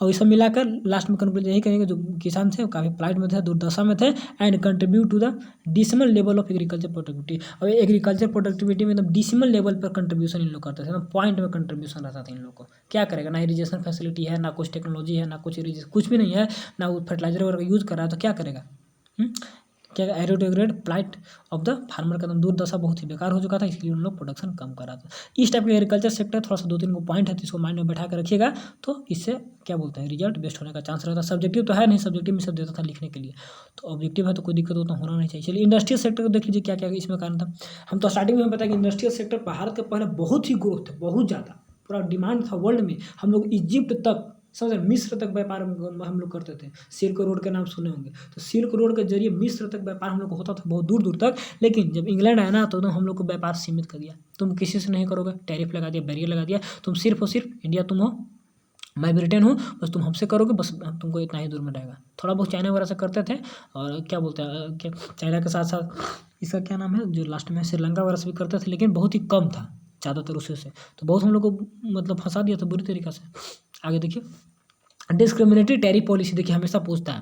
और ये सब मिलाकर लास्ट में कंक्लूजन यही करेंगे, जो किसान थे वो काफ़ी प्लाइट में थे, दुर्दशा में थे। And contribute to the dismal level of agriculture productivity. और एग्रीकल्चर प्रोडक्टिविटी में एकदम डिसिमल लेवल पर कंट्रीब्यूशन इन लोग करते थे, मतलब पॉइंट में कंट्रीब्यूशन रहता था इन लोग को। क्या करेगा, ना इरीगेशन फैसिलिटी है, ना कुछ टेक्नोलॉजी है, ना कुछ इरीगेशन, कुछ भी नहीं है, ना वो फर्टिलाइजर वगैरह यूज़ कर रहा है, तो क्या करेगा। क्या एरोडेग्रेड प्लाइट ऑफ द फार्मर का दुर्दशा बहुत ही बेकार हो चुका था, इसलिए उन लोग प्रोडक्शन कम कर रहा था। इस टाइप के एग्रीकल्चर सेक्टर थोड़ा सा 2-3 को पॉइंट है, तो इसको माइंड में बैठा कर रखिएगा, तो इससे क्या बोलते हैं रिजल्ट बेस्ट होने का चांस रहता है। सब्जेक्टिव तो है नहीं, सब्जेक्टिव में सब देता था लिखने के लिए, तो ऑब्जेक्टिव है तो कोई दिक्कत उतना होना नहीं चाहिए। चलिए इंडस्ट्रियल सेक्टर को देख लीजिए क्या क्या इसमें कारण था। हम तो स्टार्टिंग में बताया कि इंडस्ट्रियल सेक्टर भारत के पहले बहुत ही ग्रोथ था, बहुत ज़्यादा पूरा डिमांड था वर्ल्ड में। हम लोग इजिप्ट तक, समझ मिस्र तक व्यापार हम लोग करते थे। सिल्क रोड के नाम सुने होंगे, तो सिल्क रोड के जरिए मिस्र तक व्यापार हम लोग को होता था बहुत दूर दूर तक। लेकिन जब इंग्लैंड आया ना तो हम लोग को व्यापार सीमित कर दिया, तुम किसी से नहीं करोगे, टैरिफ लगा दिया, बैरियर लगा दिया, तुम सिर्फ और सिर्फ इंडिया तुम हो मैं ब्रिटेन हूँ, बस तुम हमसे करोगे, बस हम तुमको इतना ही दूर में रहेगा। थोड़ा बहुत चाइना वगैरह से करते थे, और क्या बोलते हैं क्या, चाइना के साथ साथ इसका क्या नाम है जो लास्ट में श्रीलंका वगैरह से भी करते थे, लेकिन बहुत ही कम था, ज़्यादातर उसी से। तो बहुत हम लोग को मतलब फंसा दिया था बुरी तरीक़ा से। आगे देखिए, डिस्क्रिमिनेटरी टैरिफ पॉलिसी, देखिए हमेशा पूछता है,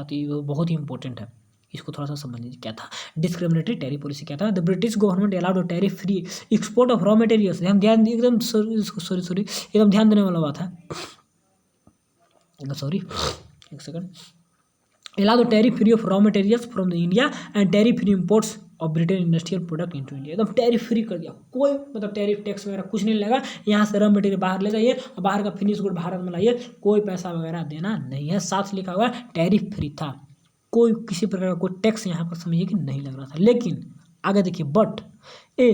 तो ये बहुत ही इंपॉर्टेंट है, इसको थोड़ा सा समझ लीजिए क्या था। डिस्क्रिमिनेटरी टैरिफ पॉलिसी क्या था? The British government allowed tariff free export of raw materials. हम ध्यान एकदम सॉरी एकदम ध्यान देने वाला बात है, सॉरी एक second. allow the tariff free of raw materials from the India and tariff free imports of Britain industrial product into India। एकदम टैरिफ फ्री कर दिया, कोई मतलब टैरिफ टैक्स वगैरह कुछ नहीं लगा। यहाँ से रॉ मटेरियल बाहर ले जाइए और बाहर का फिनिश गुड भारत में लाइए, कोई पैसा वगैरह देना नहीं है। साफ लिखा हुआ टैरिफ फ्री था, कोई किसी प्रकार का कोई टैक्स यहाँ पर समझिए कि नहीं लग रहा था। लेकिन आगे देखिए, but a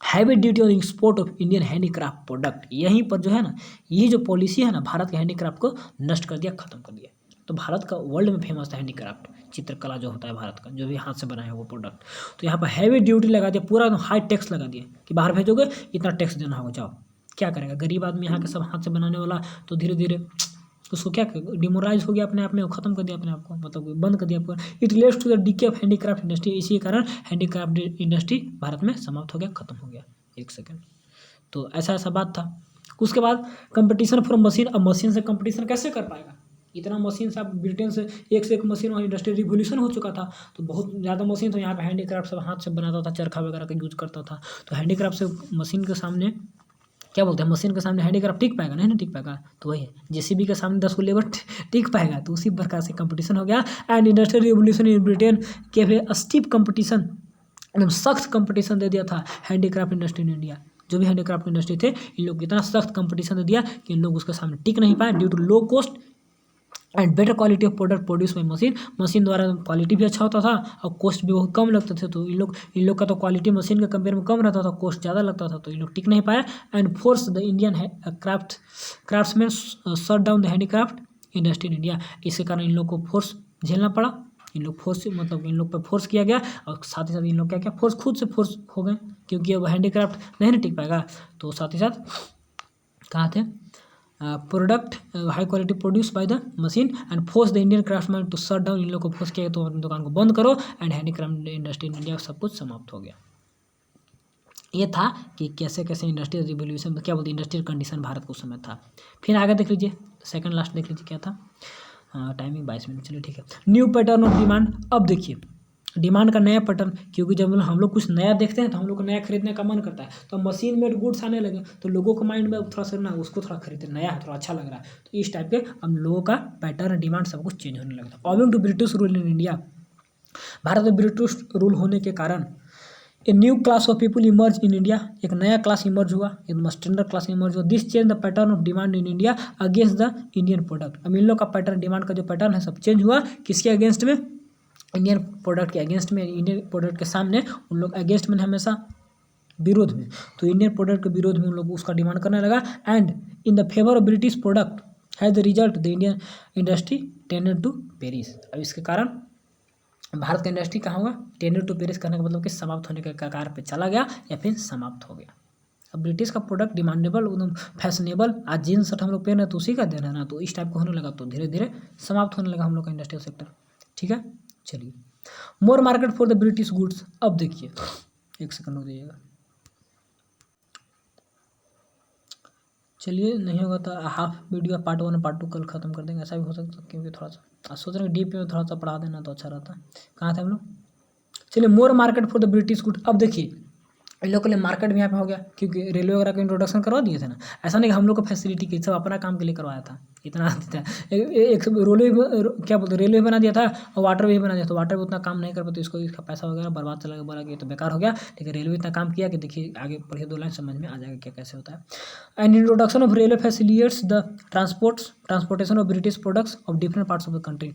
heavy duty on export of Indian handicraft product, यहीं पर जो है ना, ये जो पॉलिसी है ना, भारत के हैंडीक्राफ्ट को नष्ट कर दिया, खत्म कर दिया। तो भारत का वर्ल्ड में फेमस था हैंडीक्राफ्ट, चित्रकला जो होता है भारत का, जो भी हाथ से बनाया है वो प्रोडक्ट। तो यहाँ पर हैवी ड्यूटी लगा दिया, पूरा हाई टैक्स लगा दिया कि बाहर भेजोगे इतना टैक्स देना होगा, जाओ। क्या करेगा गरीब आदमी, यहाँ के सब हाथ से बनाने वाला, तो धीरे धीरे उसको क्या डिमोरलाइज हो गया अपने आप में, ख़त्म कर दिया अपने आप को, मतलब बंद कर दिया आपको। It relates to the decay of handicraft industry, इसी के कारण हैंडीक्राफ्ट इंडस्ट्री भारत में समाप्त हो गया, खत्म हो गया। एक सेकेंड, तो ऐसा बात था। उसके बाद कंपटीशन फ्रॉम मशीन, अब मशीन से कंपटीशन कैसे कर पाएगा? इतना मशीन से, आप ब्रिटेन से एक मशीन, वहाँ इंडस्ट्रियल रिवोल्यूशन हो चुका था, तो बहुत ज़्यादा मशीन, तो यहाँ पे हैंडीक्राफ्ट सब हाथ से बनाता था, चरखा वगैरह का यूज करता था। तो हैंडीक्राफ्ट से मशीन के सामने क्या बोलते हैं, मशीन के सामने हैंडीक्राफ्ट टिक पाएगा? नहीं टिक पाएगा। तो वही है, जेसीबी के सामने 10 को लेबर टिक पाएगा। तो उसी प्रकार से कंपटीशन हो गया। And industrial revolution in Britain के लिए स्टीप कंपटीशन, एकदम सख्त कंपटीशन दे दिया था हैंडीक्राफ्ट इंडस्ट्री इन इंडिया। जो भी हैंडीक्राफ्ट इंडस्ट्री थे, इन लोग इतना सख्त कंपटीशन दे दिया कि इन लोग उसके सामने टिक नहीं पाए, due to low cost and better quality of product produce by machine. Machine द्वारा क्वालिटी भी अच्छा होता था और कॉस्ट भी बहुत कम लगते थे। तो इन लोग का तो क्वालिटी मशीन के कंपेयर में कम रहता था, कॉस्ट ज़्यादा लगता था, तो इन लोग टिक नहीं पाए। And force the Indian craftsman shut down the handicraft industry in India. इसके कारण इन लोग को फोर्स झेलना पड़ा, इन लोग फोर्स मतलब इन लोग पर फोर्स किया गया, और साथ ही साथ इन लोग क्या फोर्स खुद से फोर्स हो गए, क्योंकि अब हैंडीक्राफ्ट नहीं टिक पाएगा। तो साथ ही साथ कहाँ थे, product high quality produce by the machine and force the Indian craftsman to shut down. इन लोग को फोर्स किया तो अपनी दुकान को बंद करो, and handicraft industry in India सब कुछ समाप्त हो गया। ये था कि कैसे कैसे इंडस्ट्रियल रिवोल्यूशन, क्या बोलते हैं, इंडस्ट्रियल कंडीशन भारत को उस समय था। फिर आगे देख लीजिए, सेकंड लास्ट देख लीजिए क्या था। टाइमिंग 22 मिनट, चलिए ठीक है। न्यू पैटर्न ऑफ डिमांड, अब देखिए डिमांड का नया पैटर्न, क्योंकि जब हम लोग कुछ नया देखते हैं तो हम लोग को नया खरीदने का मन करता है। तो मशीन मेड गुड्स आने लगे, तो लोगों के माइंड में थोड़ा सा ना उसको थोड़ा खरीदते, नया है, थोड़ा अच्छा लग रहा है, तो इस टाइप के हम लोगों का पैटर्न डिमांड सब कुछ चेंज होने लगता है। Owing to British rule in India, Bharat में ब्रिटिश रूल होने के कारण a new class of people emerge in India, एक नया क्लास इमर्ज हुआ, एक स्टैंडर्ड क्लास इमर्ज हुआ। This change the pattern of demand in India against the Indian product. अब इन लोग का पैटर्न, डिमांड का जो पैटर्न है सब चेंज हुआ, किसके अगेंस्ट में? इंडियन प्रोडक्ट के अगेंस्ट में। इंडियन प्रोडक्ट के सामने उन लोग अगेंस्ट में, हमेशा विरोध में, तो इंडियन प्रोडक्ट के विरोध में उन लोग उसका डिमांड करने लगा। And in the favour of British product has the result the Indian industry tended to perish. अब इसके कारण भारत का इंडस्ट्री कहाँ होगा? टेंडेड टू पेरिस करने का मतलब कि समाप्त होने के कगार पे चला गया या फिर समाप्त हो गया। अब ब्रिटिश का प्रोडक्ट डिमांडेबल, एकदम फैशनेबल, आज जीन्स शर्ट हम लोग पहन रहे तो उसी का देना है ना, तो इस टाइप का होने लगा, तो धीरे धीरे समाप्त होने लगा हम लोग का इंडस्ट्रियल सेक्टर। ठीक है, चलिए। More market for the British goods, अब देखिए एक सेकंड हो जाइएगा, चलिए नहीं होगा तो हाफ वीडियो पार्ट 1 पार्ट 2 कल खत्म कर देंगे, ऐसा भी हो सकता है, क्योंकि थोड़ा सा सोच रहे हैं डीप में थोड़ा सा पढ़ा देना तो अच्छा रहता। कहाँ थे हम लोग? चलिए, more market for the British good. अब देखिए इन लोग के लिए मार्केट भी यहाँ पे हो गया, क्योंकि रेलवे वगैरह का इंट्रोडक्शन करवा दिए थे ना। ऐसा नहीं कि हम लोग को फैसिलिटी की, सब अपना काम के लिए करवाया था, इतना था। एक रेलवे क्या बोलते, रेलवे बना दिया था और वाटर भी बना दिया, तो वाटर भी उतना काम नहीं कर पाते, इसको इसका पैसा वगैरह बर्बाद चला गया, बोला कि तो बेकार हो गया। लेकिन रेलवे इतना काम किया कि देखिए आगे पढ़िए 2 लाइन समझ में आ जाएगा क्या कैसे होता है। And introduction of railway facilitates the transportation of British products of different parts of the country.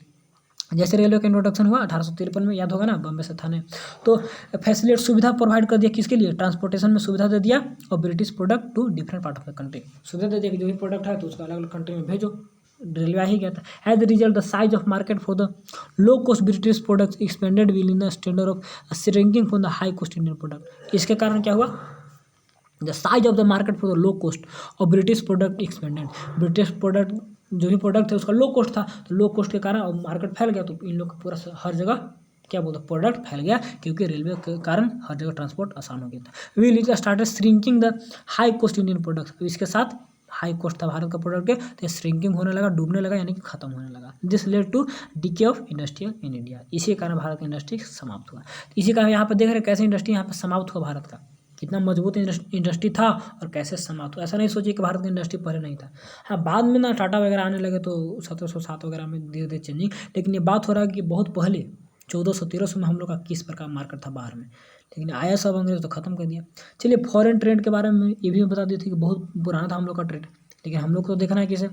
जैसे रेलवे का इंट्रोडक्शन हुआ 1853 में, याद होगा ना, बम्बे से थाने, तो फैसिलिटी सुविधा प्रोवाइड कर दिया, किसके लिए? ट्रांसपोर्टेशन में सुविधा दे दिया, और British product to different part of the country, सुविधा दे दिया कि जो भी प्रोडक्ट है तो उसका अलग अलग कंट्री में भेजो। रेलवे आ ही गया था। As the result the size of market for the low cost British products expanded will in the standard of shrinking from the high cost Indian product. इसके कारण क्या हुआ? The size of the market for the low cost और British product expanded. British product जो भी product है उसका low cost था, तो लो कॉस्ट के कारण मार्केट फैल गया, तो इन लोग का पूरा हर जगह क्या बोलते हैं प्रोडक्ट फैल गया, क्योंकि रेलवे के कारण हर जगह ट्रांसपोर्ट आसान हो गया था। We started shrinking the high cost Indian products. इसके साथ हाई कॉस्ट था भारत का प्रोडक्ट के, तो श्रिंकिंग होने लगा, डूबने लगा, यानी कि खत्म होने लगा। This led to decay of industrial in India. इसी कारण भारत की इंडस्ट्री समाप्त हुआ। इसी कारण यहाँ पर देख रहे हैं कैसे इंडस्ट्री यहाँ पर समाप्त हुआ भारत का, कितना मजबूत इंडस्ट्री था और कैसे समाप्त हुआ। ऐसा नहीं सोचिए कि भारत की इंडस्ट्री पहले नहीं था। हाँ, बाद में ना टाटा वगैरह आने लगे तो 1707 वगैरह में धीरे धीरे चेंजिंग, लेकिन ये बात हो रहा है कि बहुत पहले 1400-1300 में हम लोग का किस प्रकार मार्केट था बाहर में, लेकिन आया सब अंग्रेज तो ख़त्म कर दिया। चलिए फॉरेन ट्रेड के बारे में ये भी बता दी थी कि बहुत पुराना था हम लोग का ट्रेड, लेकिन हम लोग को देखना है कि इसे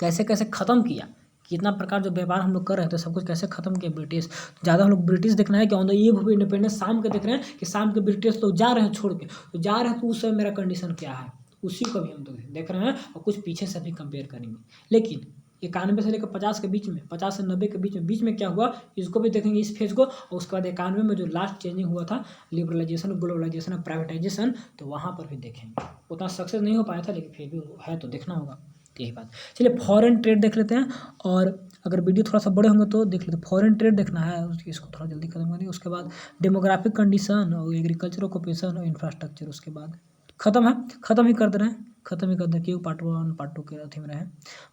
कैसे कैसे ख़त्म किया, कितना प्रकार जो व्यापार हम लोग कर रहे थे सब कुछ कैसे खत्म किया ब्रिटिश। ज़्यादा हम लोग ब्रिटिश देखना है कि on the eve of independence शाम के देख रहे हैं कि शाम के ब्रिटिश लोग जा रहे हैं छोड़ के, तो जा रहे हैं तो उस समय मेरा कंडीशन क्या है, उसी को भी हम लोग देख रहे हैं और कुछ पीछे से भी कंपेयर करेंगे। लेकिन 91 से लेकर 50 के बीच में, 50 से 90 के बीच में क्या हुआ इसको भी देखेंगे इस फेज को, और उसके बाद 91 में जो लास्ट चेंजिंग हुआ था लिबरलाइजेशन, ग्लोबलाइजेशन और प्राइवेटाइजेशन, तो वहाँ पर भी देखेंगे। उतना सक्सेस नहीं हो पाया था लेकिन फिर भी है तो देखना होगा, यही बात। चलिए फॉरेन ट्रेड देख लेते हैं, और अगर वीडियो थोड़ा सा बड़े होंगे तो देख लेते हैं। फॉरेन ट्रेड देखना है, इसको थोड़ा जल्दी खत्म करेंगे। उसके बाद डेमोग्राफिक कंडीशन और एग्रीकल्चर ऑक्यूपेशन और इंफ्रास्ट्रक्चर, उसके बाद खत्म है, खत्म ही कर दे रहे हैं, खत्म ही कर दे, क्यों पार्ट 1 पार्ट 2 के अथी में रहे।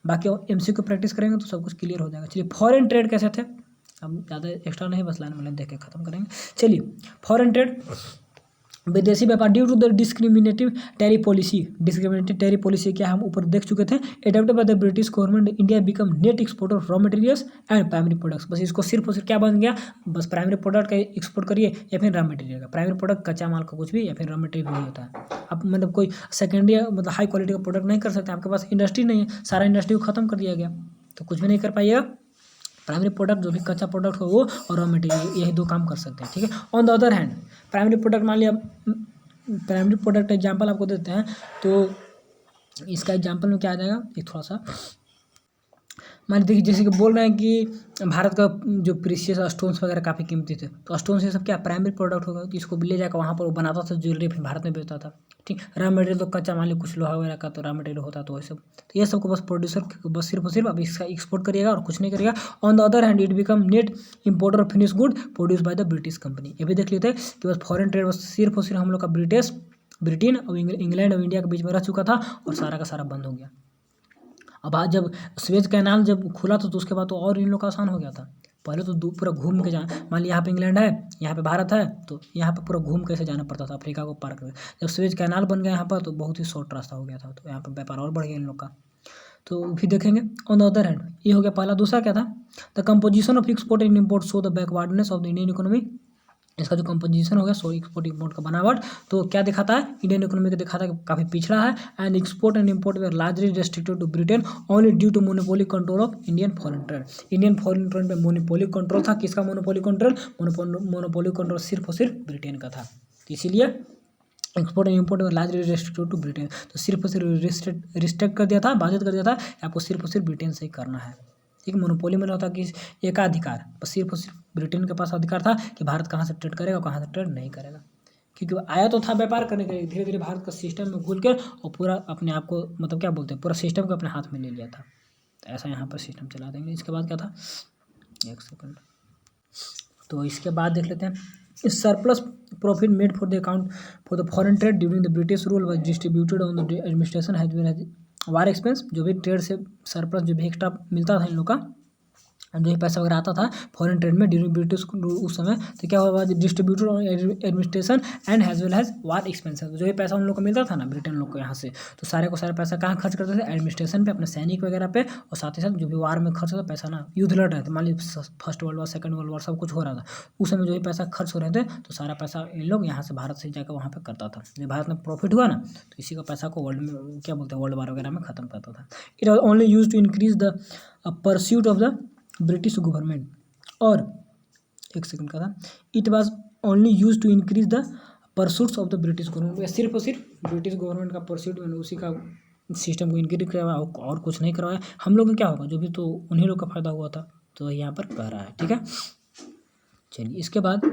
बाकी MCQ प्रैक्टिस करेंगे तो सब कुछ क्लियर हो जाएगा। चलिए फॉरेन ट्रेड कैसे थे, हम ज़्यादा एक्स्ट्रा नहीं, बस लाइन में देख के खत्म करेंगे। चलिए फॉरेन ट्रेड विदेशी व्यापार due to the discriminative tariff policy. Discriminative tariff policy क्या हम ऊपर देख चुके थे। Adopted by the British government India become net exporter of raw materials and primary products. बस इसको सिर्फ और सिर्फ क्या बन गया, बस प्राइमरी प्रोडक्ट का एक्सपोर्ट करिए या फिर रॉ मटेरियल का। प्राइमरी प्रोडक्ट कच्चा माल का कुछ भी या फिर रॉ मटेरियल भी होता है। अब मतलब कोई सेकेंडरी मतलब हाई क्वालिटी का प्रोडक्ट नहीं कर सकते, आपके पास इंडस्ट्री नहीं है, सारा इंडस्ट्री को खत्म कर दिया गया तो कुछ भी नहीं कर पाइएगा। प्राइमरी प्रोडक्ट जो भी कच्चा प्रोडक्ट हो वो और रॉ मटेरियल, यही दो काम कर सकते हैं, ठीक है। On the other hand primary product मान लिया, प्राइमरी प्रोडक्ट एग्जांपल आपको देते हैं, तो इसका एग्जांपल में क्या आ जाएगा, एक थोड़ा सा मान देखिए जैसे कि बोल रहे हैं कि भारत का जो प्रीशियस स्टोन्स वगैरह काफ़ी कीमती थे, तो स्टोन्स ये सब क्या प्राइमरी प्रोडक्ट होगा, तो इसको ले जाकर वहाँ पर वो बनाता था ज्वेलरी, फिर भारत में बेचता था, ठीक। रॉ मटेरियल तो कच्चा मान ली कुछ लोहा वगैरह का तो रॉ मटेरियल होता, तो वही सब, तो ये सबको बस प्रोड्यूसर बस सिर्फ और सिर्फ अब इसका एक्सपोर्ट करिएगा और कुछ नहीं करिएगा। On the other hand it become net importer of finish good produce by the British company. ये भी देख लेते हैं कि बस फॉरेन ट्रेड बस सिर्फ और सिर्फ हम लोग का ब्रिटेन और इंग्लैंड और इंडिया के बीच में रह चुका था और सारा का सारा बंद हो गया। अब आज जब स्वेज कैनाल जब खुला था तो उसके बाद तो और इन लोग का आसान हो गया था। पहले तो पूरा घूम के जाना, मान लिया यहाँ पे इंग्लैंड है, यहाँ पे भारत है, तो यहाँ पे पूरा घूम कैसे जाना पड़ता था अफ्रीका को पार करके। जब स्वेज कैनाल बन गया यहाँ पर तो बहुत ही शॉर्ट रास्ता हो गया था, तो यहाँ पर व्यापार और बढ़ गया इन लोग का। तो फिर देखेंगे ऑन द अदर हैंड, ये हो गया पहला। दूसरा क्या था, the composition of export and import show the backwardness of the Indian economy. इसका जो कंपोजिशन हो गया सो एक्सपोर्ट इम्पोर्ट का बनावट, तो क्या दिखाता है, इंडियन इकोनॉमी को दिखाता है कि काफ़ी पिछड़ा है। And export and import were largely restricted to Britain only due to monopoly control of Indian foreign trade. Indian foreign trade में मोनोपोली कंट्रोल था। किसका मोनोपोली कंट्रोल, मोनोपोली कंट्रोल सिर्फ और सिर्फ ब्रिटेन का था, तो इसीलिए एक्सपोर्ट एंड इम्पोर्ट में लार्जली रेस्ट्रिक्टेड टू ब्रिटेन, तो सिर्फ और सिर्फ रिस्ट्रिक्ट कर दिया था, बाधित कर दिया था, आपको सिर्फ और सिर्फ ब्रिटेन से ही करना है, ठीक। मोनोपोली में होता कि एकाधिकार, बस सिर्फ और सिर्फ ब्रिटेन के पास अधिकार था कि भारत कहाँ से ट्रेड करेगा और कहाँ से ट्रेड नहीं करेगा, क्योंकि वो आया तो था व्यापार करने के लिए, धीरे धीरे भारत का सिस्टम में घुल कर और पूरा अपने आप को मतलब क्या बोलते हैं पूरा सिस्टम को अपने हाथ में ले लिया था। तो ऐसा यहाँ पर सिस्टम चला देंगे। इसके बाद क्या था, एक सेकंड, तो इसके बाद देख लेते हैं। Surplus profit made for the account for the foreign trade during the British rule was distributed on the administration has been as war expense. जो भी ट्रेड से सरप्लस जो भी एक्स्ट्रा मिलता था इन लोग का, जो ही पैसा वगैरह आता था फॉरेन ट्रेड में ड्यूरिंग ब्रिटिश उस समय, तो क्या हुआ distributed on administration and has well has war expenses. जो ही पैसा उन लोग को मिलता था ना ब्रिटेन लोग को यहाँ से, तो सारे को सारा पैसा कहाँ खर्च करते थे, एडमिनिस्ट्रेशन पे, अपने सैनिक वगैरह पे, और साथ ही साथ जो भी वार में खर्च होता पैसा ना, युद्ध लड़ रहे थे, मान लीजिए first world war second world war सब कुछ हो रहा था, उस समय जो भी पैसा खर्च हो रहे थे तो सारा पैसा इन लोग यहाँ से भारत से जाकर वहाँ पर करता था। जब भारत में प्रॉफिट हुआ ना तो इसी का पैसा को वर्ल्ड में क्या बोलते हैं वर्ल्ड वार वगैरह में खत्म करता था। It was only use to increase the pursuit of the British government, और एक सेकंड का था, it was only use to increase the pursuits of the British government. सिर्फ और सिर्फ ब्रिटिश गवर्नमेंट का परस्यूट मैंने उसी का सिस्टम को इंक्रीज करवाया और कुछ नहीं करवाया। हम लोग को क्या होगा, जो भी तो उन्हीं लोग का फायदा हुआ था, तो यहाँ पर कह रहा है, ठीक है। चलिए इसके बाद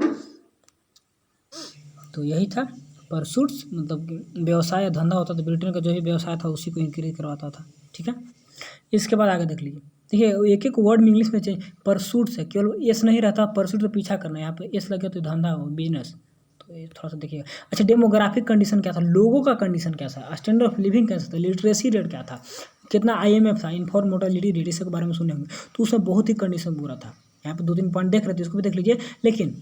तो यही था परसूट्स मतलब कि व्यवसाय या धंधा होता था, ब्रिटेन का जो भी व्यवसाय था उसी को इंक्रीज करवाता था। ठीक है, इसके बाद आगे देख लीजिए। देखिए एक एक वर्ड में इंग्लिश में चेंज, परसूट्स है, केवल एस नहीं रहता, परसूट तो पीछा करना है, यहाँ पे एस लगे तो धंधा हो, बिजनेस। तो ये थोड़ा सा देखिएगा। अच्छा, डेमोग्राफिक कंडीशन क्या था, लोगों का कंडीशन क्या था, स्टैंडर्ड ऑफ लिविंग कैसा था, लिटरेसी रेट क्या था, कितना IMF था, इन्फॉर्म मोर्टेलिटी रेट, इसके बारे में सुने होंगे। तो उसमें बहुत ही कंडीशन बुरा था। यहाँ पे 2-3 पॉइंट देख रहे थे, इसको भी देख लीजिए। लेकिन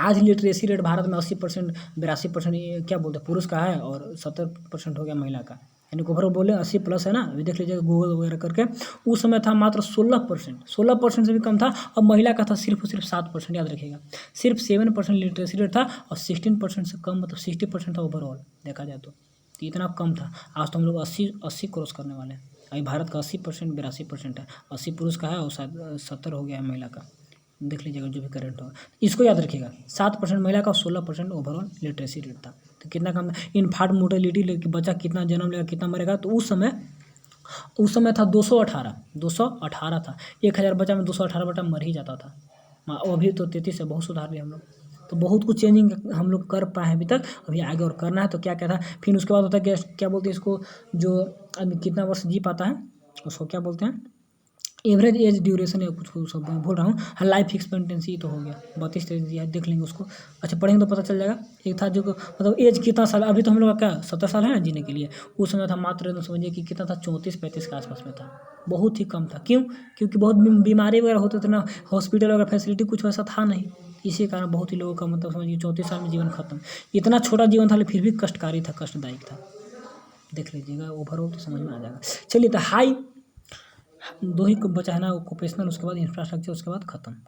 आज लिटरेसी रेट भारत में 80%, 82% क्या बोलते हैं पुरुष का है, और 70% हो गया महिला का, यानी कि ओवरऑल बोले 80+ है ना। अभी देख लीजिए गूगल वगैरह करके, उस समय था मात्र 16% से भी कम था, और महिला का था सिर्फ 7%। याद रखिएगा, सिर्फ 7% लिटरेसी रेट था, और 16% से कम मतलब 60% था ओवरऑल देखा जाए तो इतना कम था। आज तो हम लोग 80 क्रॉस करने वाले हैं। अभी भारत का 80% 82% है, 80 पुरुष का है और शायद 70 हो गया है महिला का। देख लीजिएगा जो भी करंट हो, इसको याद रखिएगा। 7% महिला का और 16% ओवरऑल लिटरेसी रेट था। तो कितना कम था। इनफांट मोर्टेलिटी लेके बच्चा कितना जन्म लेगा, कितना मरेगा, तो उस समय था 218 था। 1000 बच्चा में 218 बच्चा मर ही जाता था। अभी तो 33 है, बहुत सुधार लिया हम लोग। तो बहुत कुछ चेंजिंग हम लोग कर पाए हैं अभी तक, अभी आगे और करना है। तो क्या क्या था, फिर उसके बाद होता है क्या बोलते हैं इसको, जो आदमी कितना वर्ष जी पाता है उसको क्या बोलते हैं, एवरेज एज ड्यूरेशन या कुछ सब बोल रहा हूँ। हाँ, लाइफ एक्सपेक्टेंसी तो हो गया 32 दिया, देख लेंगे उसको। अच्छा, पढ़ेंगे तो पता चल जाएगा। एक था जो मतलब एज कितना साल, अभी तो हम लोग का क्या 70 साल है ना जीने के लिए, उस समय था मात्र समझिए कि कितना था, 34-35 के आसपास में था। बहुत ही कम था। क्यों? क्योंकि बहुत बीमारी वगैरह होते थे ना, हॉस्पिटल वगैरह फैसिलिटी कुछ वैसा था नहीं, इसी कारण बहुत ही लोगों का मतलब समझिए 34 साल में जीवन खत्म। इतना छोटा जीवन था लेकिन फिर भी कष्टकारी था, कष्टदायक था। देख लीजिएगा, ओवरऑल तो समझ में आ जाएगा। चलिए, तो हाई 2 ही बचा है ना, ओक्यूपेशनल, उसके बाद इंफ्रास्ट्रक्चर, उसके बाद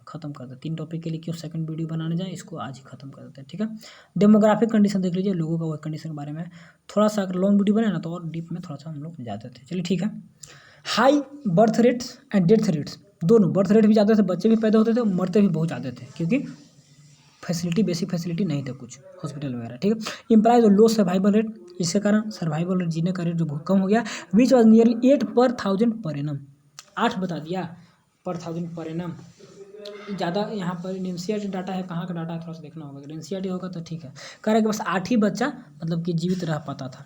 खत्म कर दे। 3 टॉपिक के लिए क्यों सेकंड वीडियो बनाने जाए, इसको आज ही खत्म कर देते हैं। ठीक है, डेमोग्राफिक कंडीशन देख लीजिए, लोगों का वर्क कंडीशन के बारे में थोड़ा सा अगर लॉन्ग वीडियो बने ना तो और डीप में थोड़ा सा हम लोग जाते थे। चलिए ठीक है। High birth rates and death rates, दोनों बर्थ रेट भी ज़्यादा थे, बच्चे भी पैदा होते थे, मरते भी बहुत ज़्यादा थे, क्योंकि बेसिक फैसिलिटी नहीं थे कुछ हॉस्पिटल वगैरह। ठीक है, इम्प्लाइज लो सर्वाइवल रेट, इसके कारण सर्वाइवल रेट, जीने का रेट जो बहुत कम हो गया। Which was nearly 8/1000 per annum, 8 बता दिया पर 1000 पर एनम। ज़्यादा यहाँ पर NCERT डाटा है, कहाँ का डाटा है थोड़ा सा देखना होगा। अगर NCERT होगा तो ठीक है। कह रहा है कि बस 8 ही बच्चा मतलब कि जीवित रह पाता था,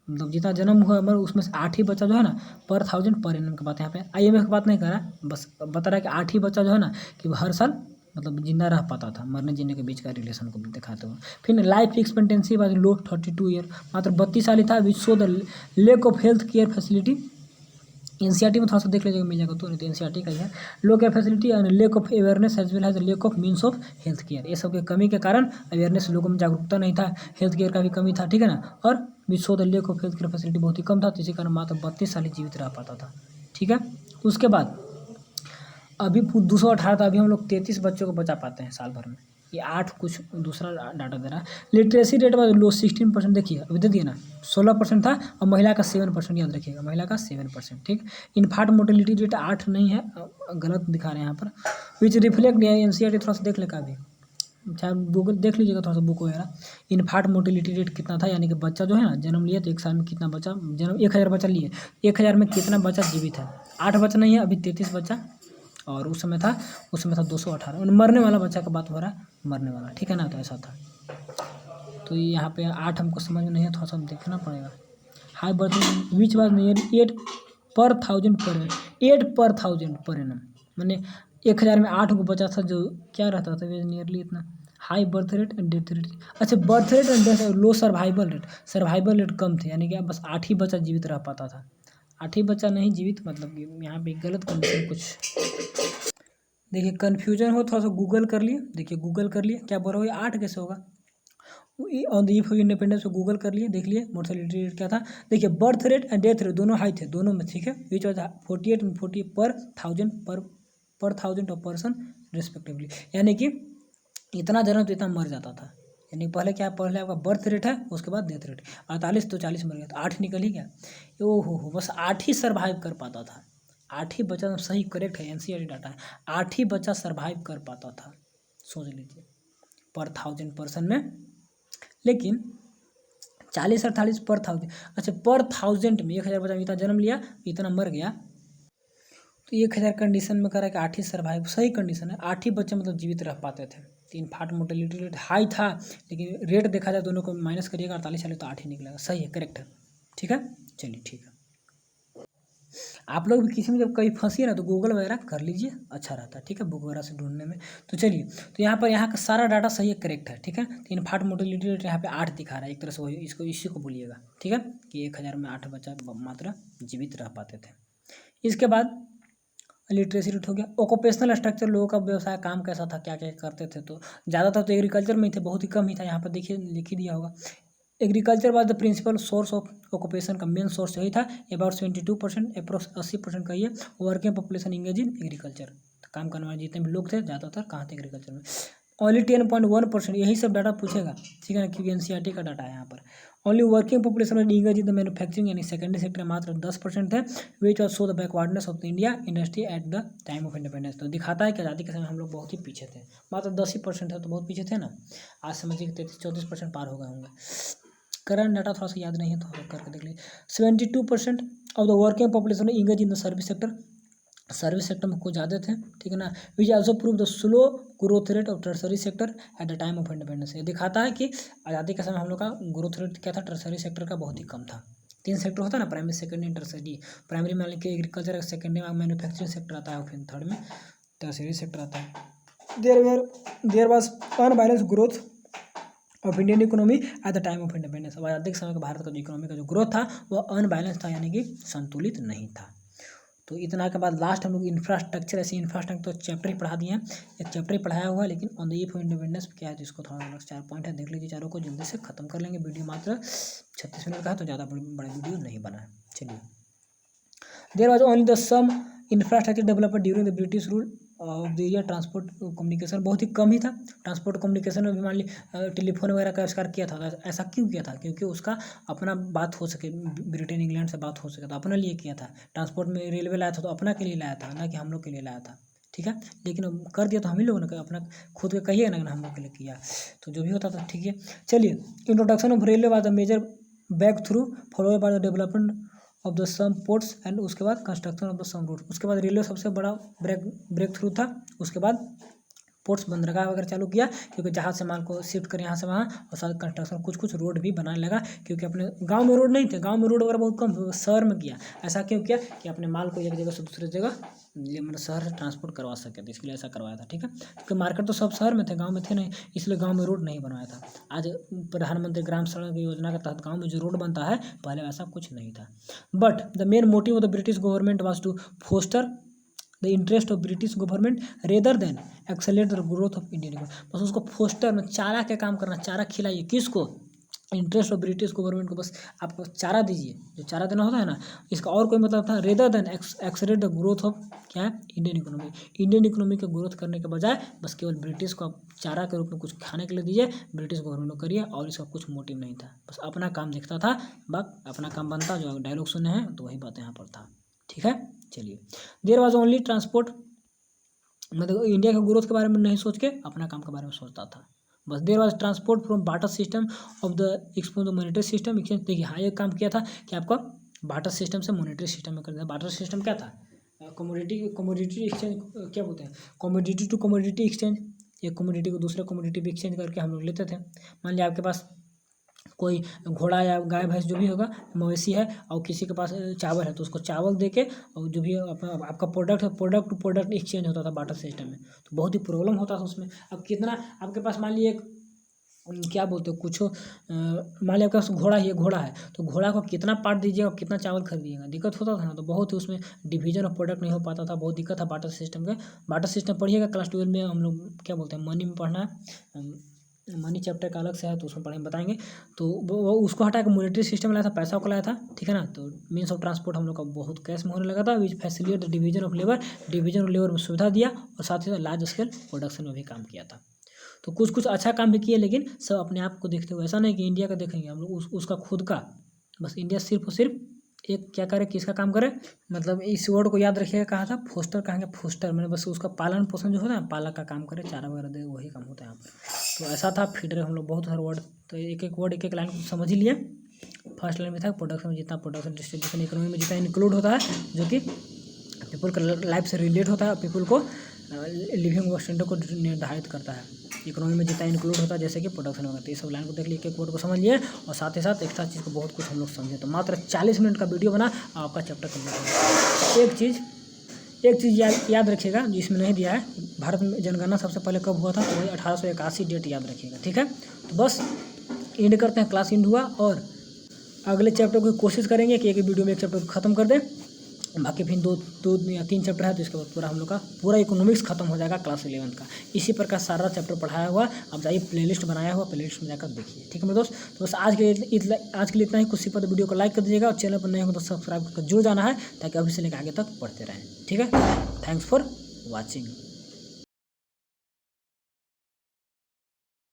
मतलब जितना जन्म हुआ मगर उसमें से 8 ही बच्चा जो है ना पर 1000 पर एनम की बात यहाँ पे IMF की बात नहीं कर रहा है, बस बता रहा है कि 8 ही बच्चा जो है ना कि हर साल मतलब जिंदा रह पाता था, मरने जीने के बीच का रिलेशन को दिखाते हुए। फिर life expectancy was low 32 year, मात्र 32 साल ही था। Which show the lake of health care facility, NCERT में थोड़ा सा देख लीजिएगा, मिल जाएगा तो, नहीं तो NCERT का ही है। Low care facility and lack of awareness as well as lack of means of health care, ये सब की कमी के कारण अवेयरनेस, लोगों में जागरूकता नहीं था, हेल्थ केयर का भी कमी था। ठीक है ना, और which show the lake of health care facility बहुत ही कम था, तो इसी कारण मात्र 32 साल ही जीवित रह पाता था। ठीक है, उसके बाद अभी 218 था, अभी हम लोग 33 बच्चों को बचा पाते हैं साल भर में। ये 8 कुछ दूसरा डाटा दे रहा है। लिटरेसी रेट में लो 16%, देखिए अभी दे दिए ना, 16% था, और महिला का 7%, याद रखिएगा महिला का 7%। ठीक, इनफांट मोर्टेलिटी रेट 8 नहीं है, गलत दिखा रहे हैं यहाँ पर, विच रिफ्लेक्ट NCERT थोड़ा सा देख लेगा अभी, चाहे गूगल देख लीजिएगा थोड़ा सा बुक वगैरह। इनफांट मोर्टेलिटी रेट कितना था, यानी कि बच्चा जो है ना जन्म लिया तो 1 साल में कितना बच्चा जन्म, 1000 बच्चा लिए, 1000 में कितना बच्चा जीवित है, 8 बच्चा नहीं है, अभी 33 बच्चा, और उस समय था 218, मरने वाला बच्चा का बात हो रहा है, मरने वाला। ठीक है ना, तो ऐसा था। तो ये यहाँ पे 8 हमको समझ में नहीं है, थोड़ा सा देखना पड़ेगा। High birth which was near 8/1000 पर 8/1000 पर एनम, मैंने 1000 में 8 को बचा था, जो क्या रहता था नियरली इतना। High birth rate and death rate, अच्छा birth rate and death, low survival rate कम थे, यानी कि बस 8 ही बच्चा जीवित रह पाता था, 8 ही बच्चा नहीं जीवित, मतलब कि यहाँ पे गलत कंडीशन कुछ। देखिए कन्फ्यूजन हो थोड़ा सा गूगल कर लिए, देखिए गूगल कर लिए क्या बोल रहा हो, ये 8 कैसे होगा, on the eve of independence को गूगल कर लिए, देख लिए मोर्टेलिटी रेट क्या था। देखिए birth rate and death rate दोनों हाई थे, दोनों में। ठीक है, विच वॉज 48 एंड 40 पर 1000 ऑफ पर्सन रिस्पेक्टिवली, यानी कि इतना जन्म तो इतना मर जाता था, यानी पहले क्या, पहले आपका बर्थ रेट है, उसके बाद डेथ रेट 48 तो 40 मर गया, तो 8 निकल ही गया। ओ हो, बस 8 ही सर्वाइव कर पाता था, 8 ही बच्चा, सही करेक्ट है, NCERT डाटा है, 8 ही बच्चा सर्वाइव कर पाता था, सोच लीजिए पर 1000 पर्सन में। लेकिन 40-48 पर 1000, अच्छा पर 1000 में 1000 बच्चा इतना जन्म लिया, इतना मर गया, तो 1000 कंडीशन में कह रहा है कि 8 ही सर्वाइव, सही कंडीशन है, 8 ही बच्चे मतलब जीवित रह पाते थे। तीन फाट मोर्टेलिटी रेट हाई था, लेकिन रेट देखा जाए दोनों को माइनस करिएगा 48 वाले तो 8 ही निकलेगा। सही है, करेक्ट है। ठीक है, चलिए ठीक है। आप लोग भी किसी में जब कहीं फंसी ना तो गूगल वगैरह कर लीजिए, अच्छा रहता है। ठीक है, बुक वगैरह से ढूंढने में। तो चलिए, तो यहाँ का सारा डाटा सही है, करेक्ट है। ठीक है, तीन फाट मोर्टेलिटी रेट यहाँ पे 8 दिखा रहा है, एक तरह से वही इसको इसी को बोलिएगा। ठीक है, कि 1000 में 8 बच्चा मात्र जीवित रह पाते थे। इसके बाद लिटरेसी रेट हो गया। ऑक्यूपेशनल स्ट्रक्चर, लोगों का व्यवसाय काम कैसा था, क्या क्या करते थे, तो ज़्यादातर तो एग्रीकल्चर में ही थे, बहुत ही कम ही था। यहाँ पर देखिए लिख ही दिया होगा, agriculture was the principal source of occupation, का मेन सोर्स यही था। अबाउट 72%, अप्रोक्स 80% का ये working population engage in agriculture, काम करने वाले जितने भी लोग थे ज़्यादातर कहाँ थे, एग्रीकल्चर में। ओनली 10.1%, यही सब डाटा पूछेगा। ठीक है ना, क्योंकि एनसीईआरटी का डाटा है यहाँ पर। ओनली वर्किंग पॉपुलेशन में इंगेज इन द मैन्युफैक्चरिंग यानी सेकेंडरी सेक्टर मात्र 10% थे, which was show the backwardness of the India industry at the time of independence. तो दिखाता है कि आज़ादी के समय हम लोग बहुत ही पीछे थे, मात्र 10% है तो बहुत पीछे थे ना। आज समझिए कि 33-34% पार हो गए होंगे। करंट डाटा थोड़ा सा याद नहीं है तो करके देख लीजिए। 72% of the working population engage in the service sector, service sector में कुछ ज़्यादा थे। ठीक है ना, which also prove the slow growth rate of tertiary sector eight the time of independence. ये दिखाता है कि आज़ादी के समय हम लोग का ग्रोथ रेट क्या था, टर्सरी सेक्टर का बहुत ही कम था। 3 सेक्टर होता है ना, प्राइमरी, सेकेंडरी, टर्सरी। प्राइमरी मान लीजिए एग्रीकल्चर, सेकेंडरी में मैन्युफैक्चरिंग सेक्टर आता है, और फिर थर्ड में टर्सरी सेक्टर आता है। There was unbalance growth of Indian economy at the time of independence. अब आज़ादी के समय का भारत का जो इकोनॉमी का जो ग्रोथ था वह अनबैलेंस था, यानी कि संतुलित नहीं था। तो इतना के बाद लास्ट हम लोग इंफ्रास्ट्रक्चर, ऐसे इंफ्रास्ट्रक्चर तो चैप्टर ही पढ़ा दिए हैं, एक चैप्टर ही पढ़ाया हुआ है, लेकिन on the eve of independence क्या है, जिसको थोड़ा 4 पॉइंट है, देख लीजिए। चारों को जल्दी से खत्म कर लेंगे, वीडियो मात्र 36 मिनट का है, तो ज़्यादा बड़ा वीडियो नहीं बना है। चलिए, there was only the some infrastructure development during the British rule of the area. Transport communication बहुत ही कम ही था। ट्रांसपोर्ट कम्युनिकेशन में भी मान ली टेलीफोन वगैरह का आविष्कार किया था। ऐसा क्यों किया था, क्योंकि उसका अपना बात हो सके, ब्रिटेन इंग्लैंड से बात हो सके, तो अपने लिए किया था। ट्रांसपोर्ट में रेलवे लाया था तो अपना के लिए लाया था, ना कि हम लोग के लिए लाया था। ठीक है, लेकिन अब कर दिया तो हम ही लोगों ने, अपना खुद के कहिए ना, हम लोग के लिए किया, तो जो भी होता था। ठीक है, चलिए, introduction of railway was the major back through followed by the development of the some ports and उसके बाद construction of the some road. उसके बाद रेलवे सबसे बड़ा ब्रेक थ्रू था। उसके बाद पोर्ट्स, बंदरगाह वगैरह चालू किया, क्योंकि जहाज से माल को शिफ्ट कर यहाँ से वहाँ, और साथ कंस्ट्रक्शन कुछ रोड भी बनाने लगा, क्योंकि अपने गांव में रोड नहीं थे, गांव में रोड वगैरह बहुत कम, शहर में किया। ऐसा क्यों किया कि अपने माल को एक जगह से दूसरी जगह मतलब शहर से ट्रांसपोर्ट करवा सके, तो इसके लिए ऐसा करवाया था। ठीक है, क्योंकि मार्केट तो सब शहर में थे, गाँव में थे नहीं, इसलिए गाँव में रोड नहीं बनवाया था। आज प्रधानमंत्री ग्राम सड़क योजना के तहत गाँव में जो रोड बनता है, पहले ऐसा कुछ नहीं था। But the main motive of the British government was to foster the interest of British government rather than accelerate the growth of Indian economy. बस उसको फोस्टर में चारा के काम करना, चारा खिलाइए किसको, इंटरेस्ट ऑफ ब्रिटिश गवर्नमेंट को, बस आपको चारा दीजिए, जो चारा देना होता है ना, इसका और कोई मतलब था, rather than accelerate the growth of क्या है, इंडियन इकोनॉमी। इंडियन इकोनॉमी के ग्रोथ करने के बजाय बस केवल ब्रिटिश को आप चारा के रूप में कुछ खाने के लिए दीजिए, ब्रिटिश गवर्नमेंट को करिए, और इसका कुछ मोटिव नहीं था, बस अपना काम दिखता था, बस अपना काम बनता। जो डायलॉग सुने हैं तो वही बात यहाँ पर था। ठीक है, चलिए, देयर वॉज ओनली ट्रांसपोर्ट, मतलब इंडिया के ग्रोथ के बारे में नहीं सोच के अपना काम के बारे में सोचता था बस। There was transport from barter system of the expose monetary system exchange. देखिए, हाँ, एक काम किया था कि आपका बार्टर सिस्टम से मॉनेटरी सिस्टम में कर दिया। बार्टर सिस्टम क्या था, कमोडिटी एक्सचेंज, क्या बोलते हैं, कमोडिटी टू कमोडिटी एक्सचेंज। एक कमोडिटी को दूसरे कमोडिटी पे एक्सचेंज करके हम लोग लेते थे। मान लिया आपके पास कोई घोड़ा या गाय भैंस जो भी होगा, मवेशी है, और किसी के पास चावल है, तो उसको चावल देके, और जो भी आपका प्रोडक्ट है, प्रोडक्ट टू प्रोडक्ट एक्सचेंज होता था बार्टर सिस्टम में। तो बहुत ही प्रॉब्लम होता था उसमें। अब कितना आपके पास, मान लीजिए क्या बोलते हो, कुछ मान लिया आपके पास घोड़ा ही घोड़ा है, तो घोड़ा को कितना पार्ट दीजिएगा, कितना चावल खरीदिएगा, दिक्कत होता था ना। तो बहुत ही उसमें डिवीजन ऑफ प्रोडक्ट नहीं हो पाता था, बहुत दिक्कत था बार्टर सिस्टम का। बार्टर सिस्टम पढ़िएगा क्लास 12 में, हम लोग क्या बोलते हैं, मनी में पढ़ना है, मनी चैप्टर का अलग से है, तो उसमें पढ़ेंगे, बताएंगे। तो वो उसको हटा के मॉनेटरी सिस्टम लाया था, पैसा को लाया था। ठीक है ना, तो मीन्स ऑफ ट्रांसपोर्ट हम लोग का बहुत कैश में होने लगा था, which facilitate the division of labour, division of labour में सुविधा दिया, और साथ ही साथ लार्ज स्केल प्रोडक्शन में भी काम किया था। तो कुछ अच्छा काम भी किए, लेकिन सब अपने आप को देखते हुए, ऐसा नहीं कि इंडिया का देखेंगे हम लोग, उसका खुद का, बस इंडिया सिर्फ और सिर्फ एक क्या करे, किसका काम करे, मतलब इस वर्ड को याद रखिएगा, कहा था फोस्टर, कहेंगे फोस्टर, मैंने बस उसका पालन पोषण जो होता है, पालक का काम करे, चारा वगैरह दे, वही काम होता है यहाँ पर। तो ऐसा था, फीड रहे हम लोग बहुत सारे वर्ड, तो एक एक वर्ड, एक एक लाइन समझ ही लिए। फर्स्ट लाइन में था प्रोडक्शन में जितना, प्रोडक्शन डिस्ट्रीब्यूशन इकोनॉमी में जितना इंक्लूड होता है, जो कि पीपल का लाइफ से रिलेट होता है, पीपल को लिविंग स्टैंडर्ड को निर्धारित करता है। इकोनॉमी में जितना इंक्लूड होता है जैसे कि प्रोडक्शन वगैरह, तो ये सब लाइन को देख लिए, एक वर्ड को समझ लिए और साथ ही साथ एक्स्ट्रा चीज़ को बहुत कुछ हम लोग समझे। तो मात्र 40 मिनट का वीडियो बना, आपका चैप्टर कंप्लीट हो गया। एक चीज़ याद रखिएगा जो इसमें नहीं दिया है, भारत में जनगणना सबसे पहले कब हुआ था, तो वही 1881 डेट याद रखिएगा, ठीक है। तो बस एंड करते हैं, क्लास एंड हुआ और अगले चैप्टर को कोशिश करेंगे कि एक वीडियो में एक चैप्टर को ख़त्म कर दें। बाकी फिर दो या 3 चैप्टर है, तो इसके बाद पूरा हम लोग का पूरा इकोनॉमिक्स खत्म हो जाएगा क्लास 11 का। इसी प्रकार सारा चैप्टर पढ़ाया हुआ, आप जाइए प्लेलिस्ट बनाया हुआ, प्लेलिस्ट में जाकर देखिए, ठीक है मेरे दोस्त। तो बस आज के लिए इतना ही। कुछ पर वीडियो को लाइक कर दीजिएगा और चैनल पर नए हो तो सब्सक्राइब कर जुड़ जाना है, ताकि अभी से लेकर आगे तक पढ़ते रहें, ठीक है। Thanks for watching.